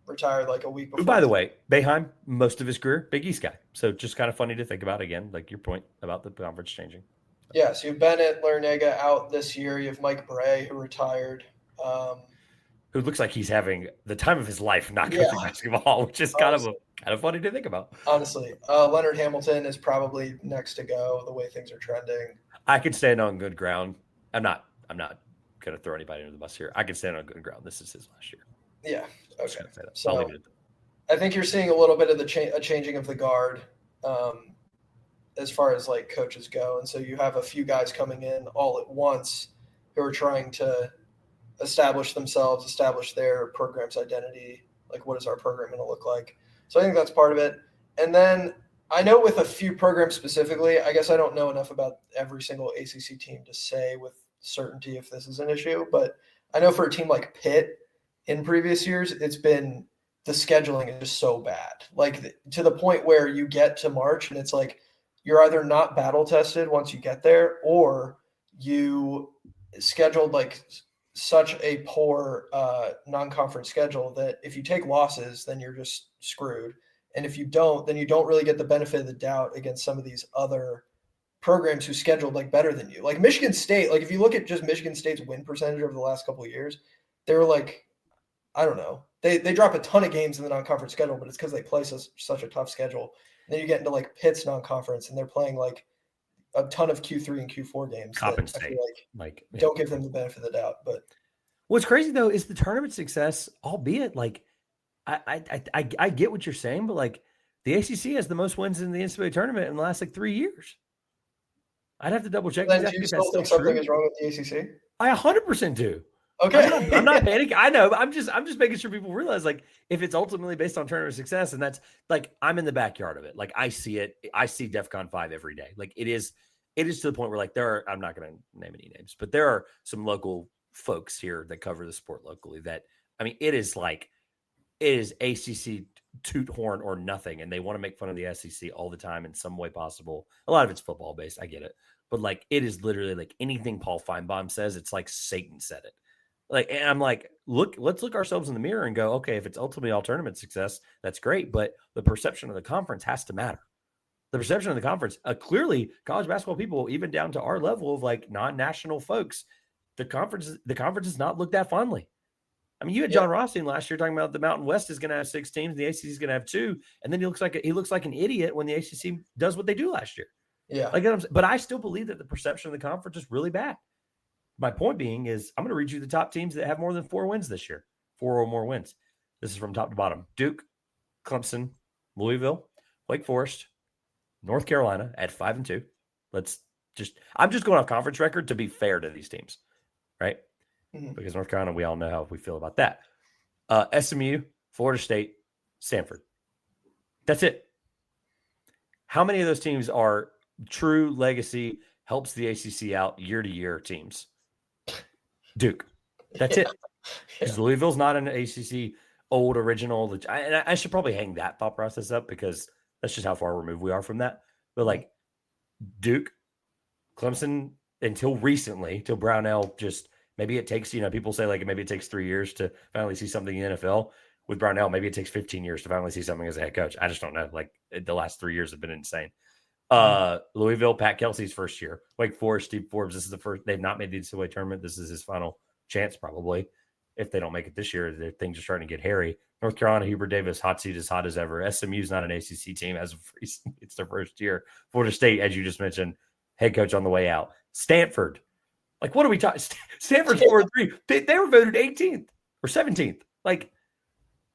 retired like a week before. By the way, Boeheim, most of his career, Big East guy. So just kind of funny to think about again, like your point about the conference changing. Yeah, so you have Bennett, Larinaga out this year. You have Mike Bray, who retired. Who looks like he's having the time of his life not coaching basketball, which is kind of funny to think about. Honestly, Leonard Hamilton is probably next to go the way things are trending. I can stand on good ground. I'm not going to throw anybody under the bus here. I can stand on good ground. This is his last year. Yeah. Okay. So I'll leave it at that. I think you're seeing a little bit of a changing of the guard as far as like coaches go, and so you have a few guys coming in all at once who are trying to establish themselves, establish their program's identity. Like, what is our program going to look like? So I think that's part of it. And then I know with a few programs specifically, I guess I don't know enough about every single ACC team to say with certainty if this is an issue, but I know for a team like Pitt in previous years, it's been the scheduling is just so bad, like to the point where you get to March and it's like you're either not battle tested once you get there, or you scheduled like such a poor non-conference schedule that if you take losses, then you're just screwed. And if you don't, then you don't really get the benefit of the doubt against some of these other programs who scheduled like better than you. Like Michigan State, like if you look at just Michigan State's win percentage over the last couple of years, they're like, I don't know. They drop a ton of games in the non-conference schedule, but it's because they play such a tough schedule. And then you get into like Pitt's non-conference and they're playing like a ton of Q3 and Q4 games. Compensate. I feel like don't give them the benefit of the doubt. But what's crazy though is the tournament success, albeit like I get what you're saying, but like the ACC has the most wins in the NCAA tournament in the last like 3 years. I'd have to double check. Then do you still think something is wrong with the ACC? I 100% do. Okay. I'm not panicking. I know. I'm just making sure people realize like if it's ultimately based on tournament success, and that's like I'm in the backyard of it. Like I see it. I see DEFCON 5 every day. Like it is to the point where like I'm not going to name any names, but there are some local folks here that cover the sport locally that, I mean, it is ACC toot horn or nothing. And they want to make fun of the SEC all the time in some way possible. A lot of it's football based. I get it. But like, it is literally like anything Paul Feinbaum says, it's like Satan said it. Like, and I'm like, let's look ourselves in the mirror and go, okay, if it's ultimately all tournament success, that's great. But the perception of the conference has to matter. The perception of the conference, clearly college basketball people, even down to our level of like non-national folks, the conference is not looked at fondly. I mean, you had John Rothstein last year talking about the Mountain West is going to have 6 teams, the ACC is going to have 2, and then he looks like an idiot when the ACC does what they do last year. Yeah, but I still believe that the perception of the conference is really bad. My point being is I'm going to read you the top teams that have more than 4 wins this year, 4 or more wins. This is from top to bottom: Duke, Clemson, Louisville, Wake Forest, North Carolina at 5-2. I'm just going off conference record to be fair to these teams, right? Mm-hmm. Because North Carolina, we all know how we feel about that. SMU, Florida State, Stanford. That's it. How many of those teams are true legacy, helps the ACC out year to year teams? Duke. That's it. Because Louisville's not an ACC old original. I should probably hang that thought process up because that's just how far removed we are from that. But like Duke, Clemson, until recently, till Brownell just maybe it takes, people say like maybe it takes 3 years to finally see something in the NFL. With Brownell, maybe it takes 15 years to finally see something as a head coach. I just don't know. Like the last 3 years have been insane. Louisville, Pat Kelsey's first year. Wake Forest, Steve Forbes. This is the first. They've not made the NCAA tournament. This is his final chance, probably. If they don't make it this year, things are starting to get hairy. North Carolina, Hubert Davis, hot seat as hot as ever. SMU's not an ACC team as of recent. It's their first year. Florida State, as you just mentioned, head coach on the way out. Stanford, like what are we talking? Stanford's 4-3. They were voted 18th or 17th. Like,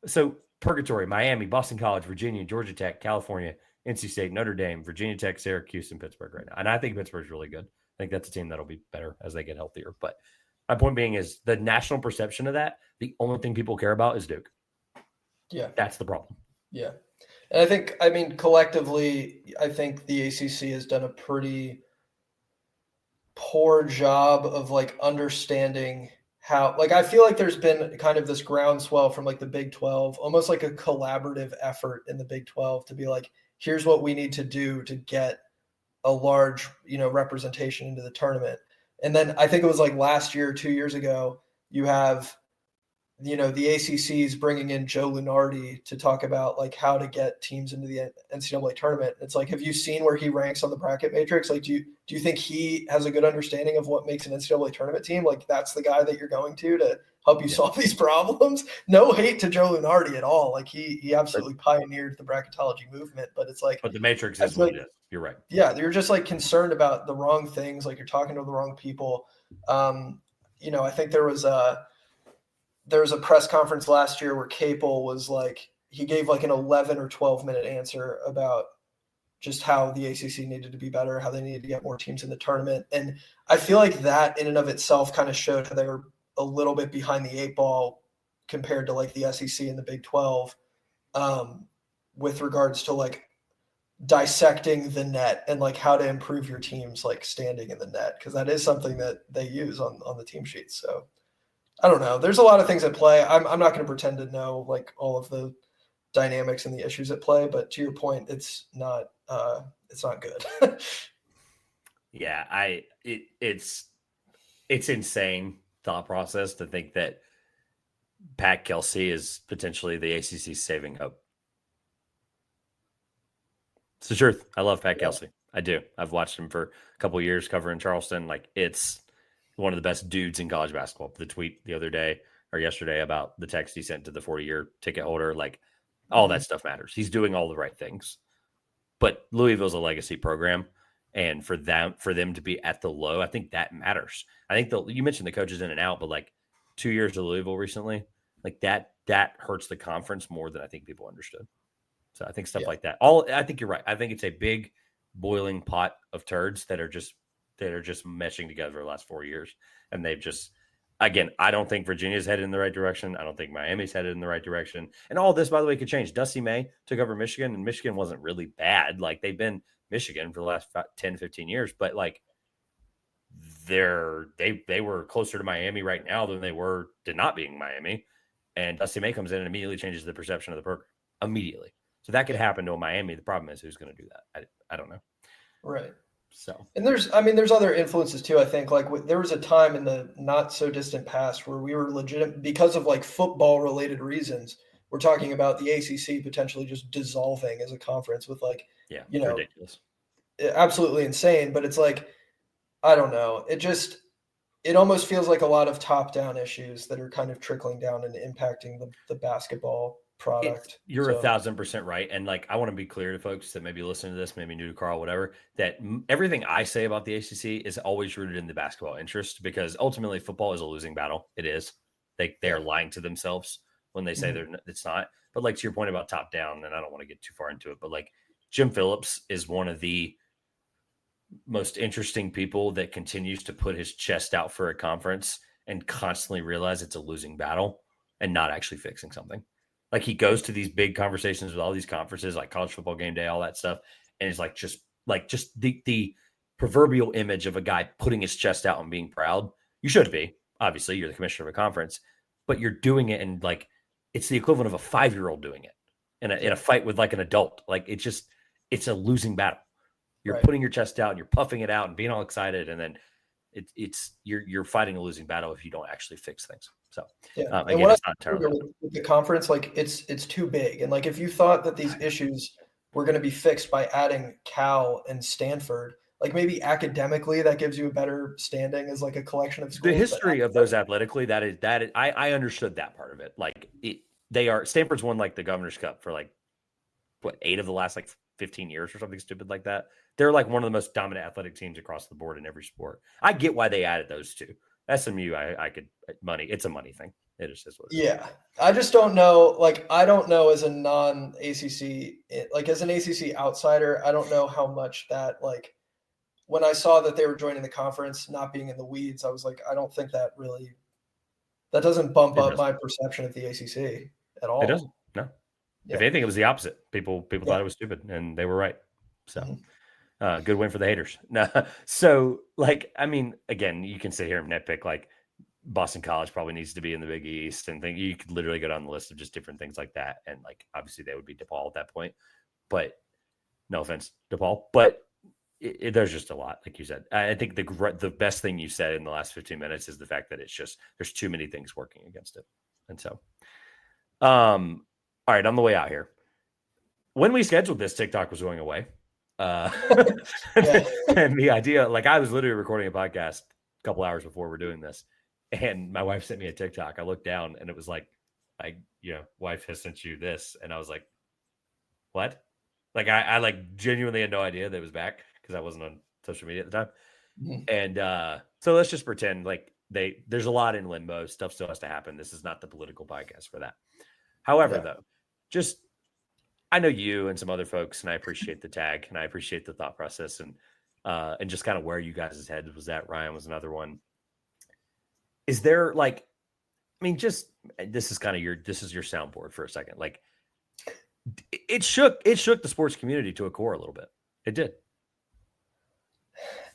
so purgatory: Miami, Boston College, Virginia, Georgia Tech, California, NC State, Notre Dame, Virginia Tech, Syracuse, and Pittsburgh right now. And I think Pittsburgh's really good. I think that's a team that'll be better as they get healthier. But my point being is the national perception of that, the only thing people care about is Duke. Yeah. That's the problem. Yeah. And I mean, collectively, I think the ACC has done a pretty poor job of like understanding how, like, I feel like there's been kind of this groundswell from like the Big 12, almost like a collaborative effort in the Big 12 to be like, here's what we need to do to get a large, representation into the tournament. And then I think it was like last year, 2 years ago, you have, the ACC is bringing in Joe Lunardi to talk about like how to get teams into the NCAA tournament. It's like, have you seen where he ranks on the bracket matrix? Like, do you think he has a good understanding of what makes an NCAA tournament team? Like, that's the guy that you're going to help you solve these problems. No hate to Joe Lunardi at all. Like he absolutely pioneered the bracketology movement, but it's like, but the matrix is what it is. You're right. Yeah. You're just like concerned about the wrong things. Like you're talking to the wrong people. I think there was a press conference last year where Capel was like, he gave like an 11 or 12-minute answer about just how the ACC needed to be better, how they needed to get more teams in the tournament. And I feel like that in and of itself kind of showed how they were a little bit behind the 8 ball compared to like the SEC and the Big 12 with regards to like dissecting the net and like how to improve your team's like standing in the net. Cause that is something that they use on the team sheets. So I don't know. There's a lot of things at play. I'm not going to pretend to know like all of the dynamics and the issues at play, but to your point, it's not good. Yeah, it's insane thought process to think that Pat Kelsey is potentially the ACC's saving hope. It's the truth. I love Pat Kelsey. I do. I've watched him for a couple of years covering Charleston. Like, it's one of the best dudes in college basketball. The tweet the other day or yesterday about the text he sent to the 40-year ticket holder, like all that stuff matters. He's doing all the right things. But Louisville's a legacy program, and for them to be at the low, I think that matters. I think you mentioned the coaches in and out, but like 2 years to Louisville recently, like that hurts the conference more than I think people understood. So I think stuff like that. I think you're right. I think it's a big boiling pot of turds that are just meshing together the last 4 years. And they've just, again, I don't think Virginia's headed in the right direction. I don't think Miami's headed in the right direction. And all this, by the way, could change. Dusty May took over Michigan, and Michigan wasn't really bad. Like, they've been Michigan for the last 10, 15 years, but like they were closer to Miami right now than they were to not being Miami. And Dusty May comes in and immediately changes the perception of the program immediately. So that could happen to Miami. The problem is who's going to do that. I don't know. Right. So, and there's other influences too. I think like there was a time in the not so distant past where we were legitimate because of like football related reasons. We're talking about the ACC potentially just dissolving as a conference with like, ridiculous, absolutely insane. But it's like, I don't know. It almost feels like a lot of top down issues that are kind of trickling down and impacting the basketball product. You're 1,000% right. And like, I want to be clear to folks that maybe listen to this, maybe new to Karl, whatever, that everything I say about the ACC is always rooted in the basketball interest, because ultimately football is a losing battle. It is. They are lying to themselves when they say it's not. But like, to your point about top down, and I don't want to get too far into it, but like Jim Phillips is one of the most interesting people that continues to put his chest out for a conference and constantly realize it's a losing battle and not actually fixing something. Like, he goes to these big conversations with all these conferences, like College Football Game Day, all that stuff. And it's like, just the proverbial image of a guy putting his chest out and being proud. You should be, obviously you're the commissioner of a conference, but you're doing it. And like, it's the equivalent of a 5-year-old doing it in a fight with like an adult. Like, it's a losing battle. You're Right. putting your chest out and you're puffing it out and being all excited, and then you're fighting a losing battle if you don't actually fix things. So Yeah. And again, what it's I not entirely with the conference, like it's too big. And like if you thought that these issues were going to be fixed by adding Cal and Stanford, like maybe academically that gives you a better standing as like a collection of schools. the history of those athletically. That is I understood that part of it. Like Stanford's won like the Governor's Cup for like what 8 of the last like 15 years or something stupid like that. They're like one of the most dominant athletic teams across the board in every sport. I get why they added those two. SMU, I could money. It's a money thing. It is what it is. Yeah. I just don't know. Like, I don't know as a non ACC, like as an ACC outsider, I don't know how much that, like, when I saw that they were joining the conference, not being in the weeds, I was like, I don't think that doesn't bump up my perception of the ACC at all. It doesn't. No. Yeah. If anything, it was the opposite. People thought it was stupid, and they were right. So, good win for the haters. No, so like, I mean, again, you can sit here and nitpick. Like, Boston College probably needs to be in the Big East, and you could literally go down the list of just different things like that. And like, obviously, they would be DePaul at that point. But no offense, DePaul, but there's just a lot, like you said. I think the best thing you said in the last 15 minutes is the fact that it's just there's too many things working against it, and so, all right, on the way out here, when we scheduled this, TikTok was going away, and the idea, like, I was literally recording a podcast a couple hours before we're doing this, and my wife sent me a TikTok. I looked down, and it was like, wife has sent you this, and I was like, what? Like, I like genuinely had no idea that it was back because I wasn't on social media at the time. And so let's just pretend like there's a lot in limbo. Stuff still has to happen. This is not the political podcast for that. However, though, just I know you and some other folks, and I appreciate the tag and I appreciate the thought process and just kind of where you guys' head was at. Ryan was another one. Is there like, I mean, just this is your soundboard for a second. Like, it shook the sports community to a core a little bit. It did.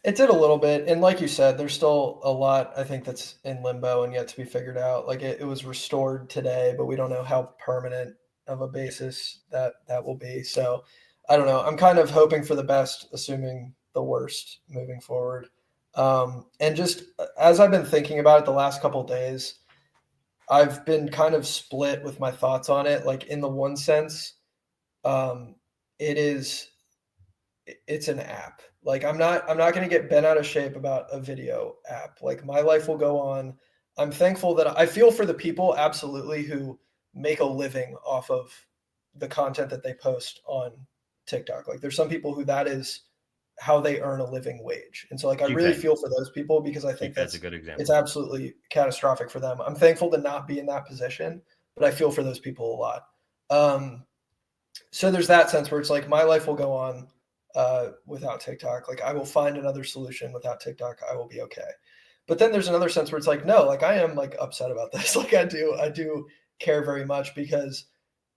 It did a little bit. And like you said, there's still a lot, I think, that's in limbo and yet to be figured out. Like it was restored today, but we don't know how permanent of a basis that will be. So I don't know. I'm kind of hoping for the best, assuming the worst moving forward. And just as I've been thinking about it the last couple of days, I've been kind of split with my thoughts on it. Like in the one sense, it's an app. Like I'm not going to get bent out of shape about a video app. Like my life will go on. I'm thankful that I feel for the people absolutely who make a living off of the content that they post on TikTok. Like there's some people who that is how they earn a living wage. And so like I really feel for those people because I think that's a good example. It's absolutely catastrophic for them. I'm thankful to not be in that position, but I feel for those people a lot. So there's that sense where it's like my life will go on without TikTok. Like I will find another solution without TikTok. I will be okay. But then there's another sense where it's like, no, like I am like upset about this. Like I do care very much because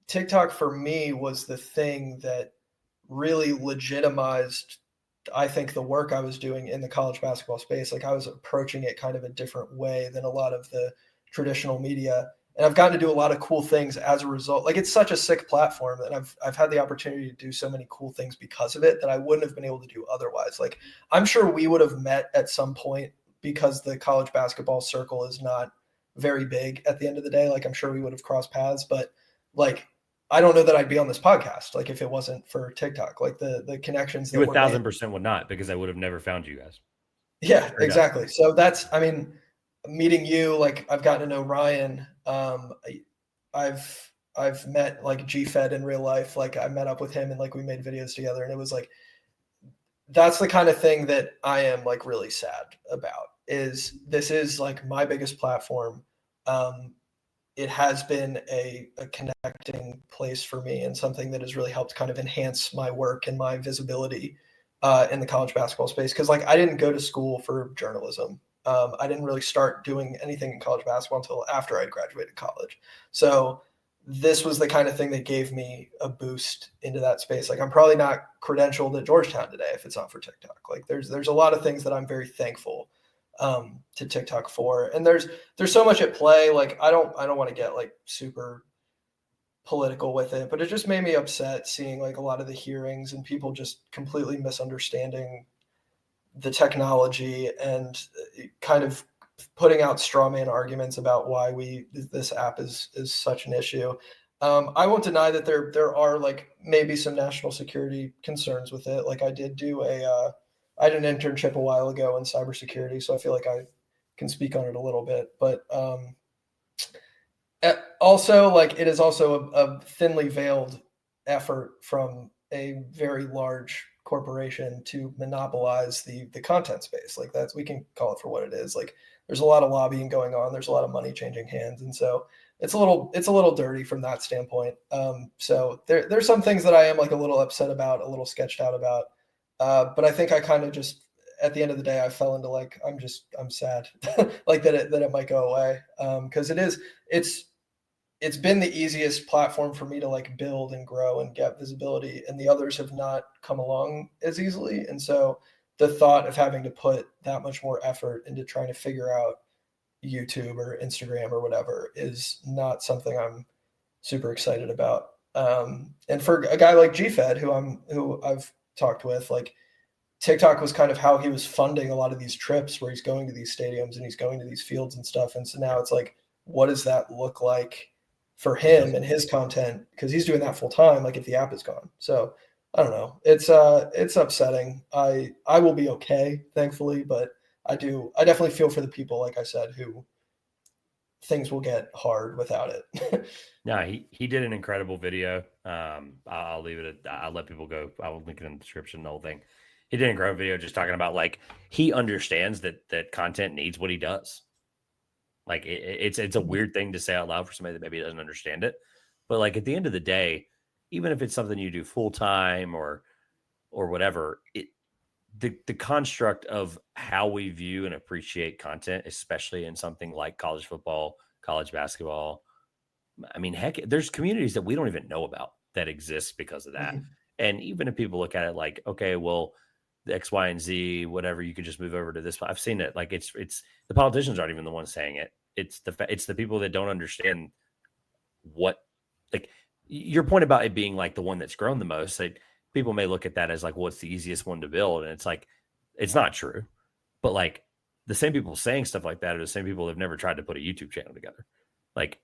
TikTok for me was the thing that really legitimized, I think, the work I was doing in the college basketball space. Like I was approaching it kind of a different way than a lot of the traditional media. And I've gotten to do a lot of cool things as a result. Like it's such a sick platform that I've had the opportunity to do so many cool things because of it that I wouldn't have been able to do otherwise. Like I'm sure we would have met at some point because the college basketball circle is not very big at the end of the day. Like I'm sure we would have crossed paths, but like I don't know that I'd be on this podcast like if it wasn't for TikTok. Like the connections that you 1,000% would not, because I would have never found you guys. Yeah, exactly. So that's, I mean, meeting you, like I've gotten to know Ryan. I've met like G-Fed in real life. Like I met up with him and like we made videos together, and it was like, that's the kind of thing that I am like really sad about. Is this is like my biggest platform. It has been a connecting place for me and something that has really helped kind of enhance my work and my visibility in the college basketball space. Cause like I didn't go to school for journalism. I didn't really start doing anything in college basketball until after I graduated college. So this was the kind of thing that gave me a boost into that space. Like I'm probably not credentialed at Georgetown today if it's not for TikTok. Like there's a lot of things that I'm very thankful to TikTok for. And there's so much at play. Like I don't want to get like super political with it, but it just made me upset seeing like a lot of the hearings and people just completely misunderstanding the technology and kind of putting out straw man arguments about why this app is such an issue. I won't deny that there are like maybe some national security concerns with it. Like I did I did an internship a while ago in cybersecurity, so I feel like I can speak on it a little bit. But also, like it is also a thinly veiled effort from a very large corporation to monopolize the content space. Like we can call it for what it is. Like there's a lot of lobbying going on. There's a lot of money changing hands, and so it's a little dirty from that standpoint. So there's some things that I am like a little upset about, a little sketched out about. But I think I kind of just at the end of the day I fell into like I'm sad like that it might go away because it's been the easiest platform for me to like build and grow and get visibility, and the others have not come along as easily. And so the thought of having to put that much more effort into trying to figure out YouTube or Instagram or whatever is not something I'm super excited about. And for a guy like GFed, who I've talked with, like TikTok was kind of how he was funding a lot of these trips where he's going to these stadiums and he's going to these fields and stuff. And so now it's like, what does that look like for him and his content? Because he's doing that full time, like if the app is gone. So I don't know. It's upsetting. I will be okay, thankfully, but I definitely feel for the people, like I said, who things will get hard without it. No, he did an incredible video. I'll leave it I'll let people go. I will link it in the description, the whole thing. He did an incredible video just talking about like he understands that content needs what he does. Like it's a weird thing to say out loud for somebody that maybe doesn't understand it. But like at the end of the day, even if it's something you do full time or whatever, the construct of how we view and appreciate content, especially in something like college football, college basketball. I mean, heck, there's communities that we don't even know about that exist because of that. And even if people look at it like, okay, well, the X, Y, and Z, whatever, you could just move over to this. I've seen it. Like it's the politicians aren't even the ones saying it. It's the people that don't understand what, like your point about it being like the one that's grown the most. Like people may look at that as like, what's the easiest one to build? And it's like, it's not true. But like the same people saying stuff like that are the same people that have never tried to put a YouTube channel together. Like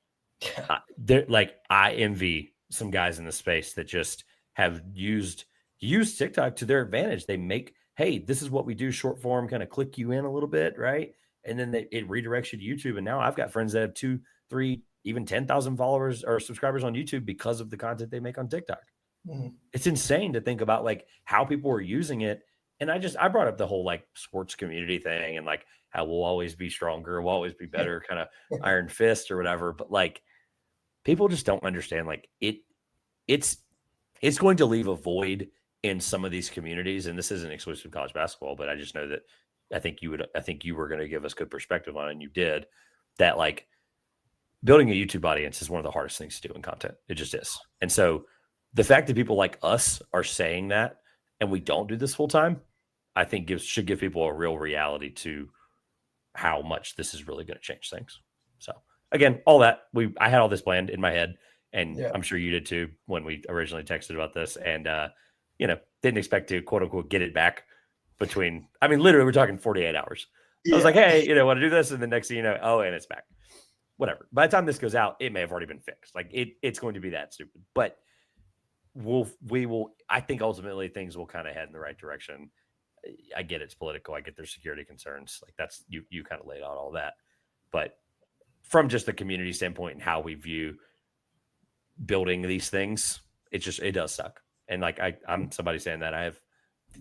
they're like, I envy some guys in the space that just have used TikTok to their advantage. They make, hey, this is what we do, short form, kind of click you in a little bit, right? And then it redirects you to YouTube. And now I've got friends that have 2, 3, even 10,000 followers or subscribers on YouTube because of the content they make on TikTok. It's insane to think about like how people are using it. And I brought up the whole like sports community thing and like how we'll always be stronger, we'll always be better, kind of iron fist or whatever. But like people just don't understand like it's going to leave a void in some of these communities. And this isn't exclusive to college basketball, but I just know that I think you were going to give us good perspective on it, and you did. That like building a YouTube audience is one of the hardest things to do in content. It just is. And so the fact that people like us are saying that and we don't do this full time, I think should give people a real reality to how much this is really going to change things. So again, all that I had all this planned in my head, and I'm sure you did too when we originally texted about this, and didn't expect to quote unquote get it back between. I mean, literally, we're talking 48 hours. I was like, hey, want to do this, and the next thing you know, oh, and it's back. Whatever. By the time this goes out, it may have already been fixed. Like it's going to be that stupid, but we will. I think ultimately things will kind of head in the right direction. I get it's political. I get there's security concerns. Like that's you kind of laid out all that, but from just the community standpoint and how we view building these things, it does suck. And like I'm somebody saying that I have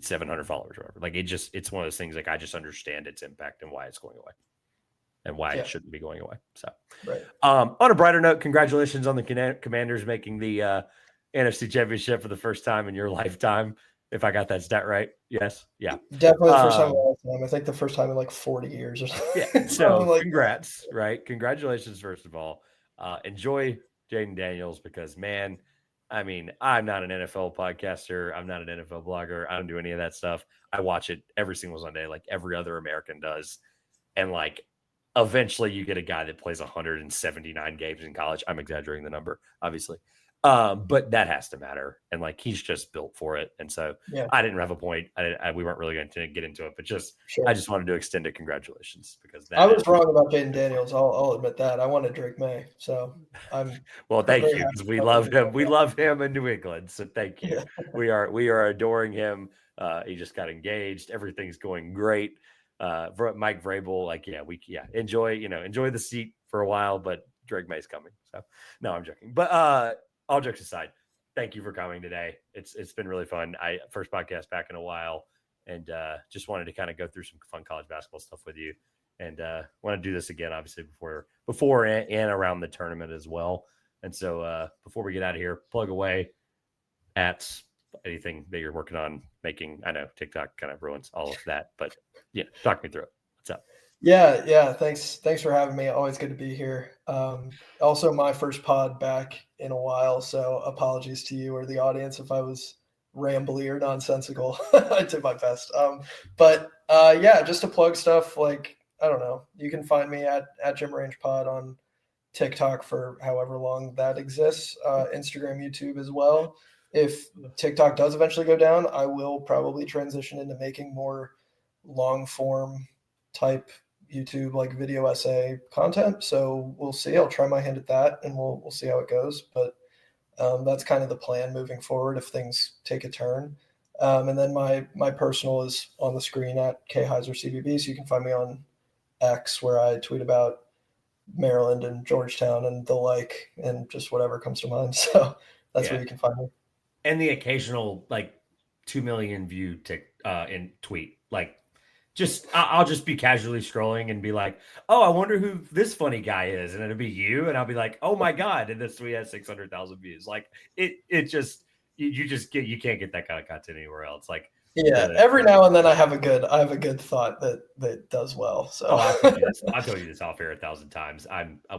700 followers or whatever. Like it's one of those things. Like I just understand its impact and why it's going away, and why it shouldn't be going away. So, right. On a brighter note, congratulations on the Commanders making the NFC Championship for the first time in your lifetime. If I got that stat right. Yes. Yeah. Definitely the first time in a lifetime. I think the first time in like 40 years or something. Yeah. So congrats, right? Congratulations, first of all. Enjoy Jaden Daniels because, man, I mean, I'm not an NFL podcaster. I'm not an NFL blogger. I don't do any of that stuff. I watch it every single Sunday like every other American does. And like eventually you get a guy that plays 179 games in college. I'm exaggerating the number, obviously. But that has to matter. And like, he's just built for it. And so Yeah, I didn't have a point. We weren't really going to get into it, but sure. I just wanted to extend a congratulations because I that was is, wrong about Jaden Daniels. I'll admit that. I wanted Drake May, so I'm well, thank very you. happy Because we about the love news him. on We love him in New England. So thank you. that. We are adoring him. He just got engaged. Everything's going great. Mike Vrabel, like, enjoy the seat for a while, but Drake May's coming. So no, I'm joking. But all jokes aside, thank you for coming today. It's been really fun. First podcast back in a while, and just wanted to kind of go through some fun college basketball stuff with you, and want to do this again, obviously before and around the tournament as well. And so before we get out of here, plug away at anything that you're working on making. I know TikTok kind of ruins all of that, but yeah, talk me through it. What's up? Yeah. Thanks for having me. Always good to be here. Also, my first pod back in a while, so apologies to you or the audience if I was rambly or nonsensical. I did my best. But yeah, just to plug stuff, like, I don't know, you can find me at Gym Range Pod on TikTok for however long that exists, Instagram, YouTube as well. If TikTok does eventually go down, I will probably transition into making more long form type YouTube, like video essay content. So we'll see. I'll try my hand at that, and we'll see how it goes. But that's kind of the plan moving forward if things take a turn. And then my personal is on the screen at Heiser CBB, so you can find me on X, where I tweet about Maryland and Georgetown and the like, and just whatever comes to mind. So that's where you can find me. And the occasional like 2 million view in tweet, like, I'll just be casually scrolling and be like, oh, I wonder who this funny guy is, and it'll be you, and I'll be like, oh my god, and this tweet has 600,000 views. Like, it just you can't get that kind of content anywhere else. Like, Yeah, every now and then I have a good thought that does well. So I've told you this off air 1,000 times.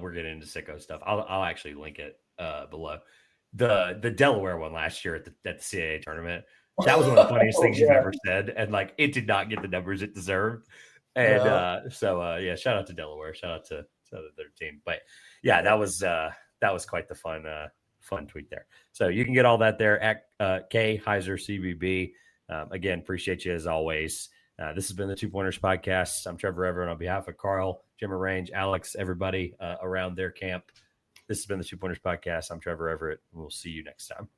We're getting into sicko stuff. I'll actually link it below. The Delaware one last year at the CAA tournament. That was one of the funniest things you've ever said, and like, it did not get the numbers it deserved. And yeah, shout out to Delaware, shout out to their team. But yeah, that was quite the fun tweet there. So you can get all that there at K Heiser CBB. Again, appreciate you as always. This has been the 2 Pointers podcast. I'm Trevor Everett on behalf of Karl, Jim Range, Alex, everybody around their camp. This has been the 2 Pointers podcast. I'm Trevor Everett, and we'll see you next time.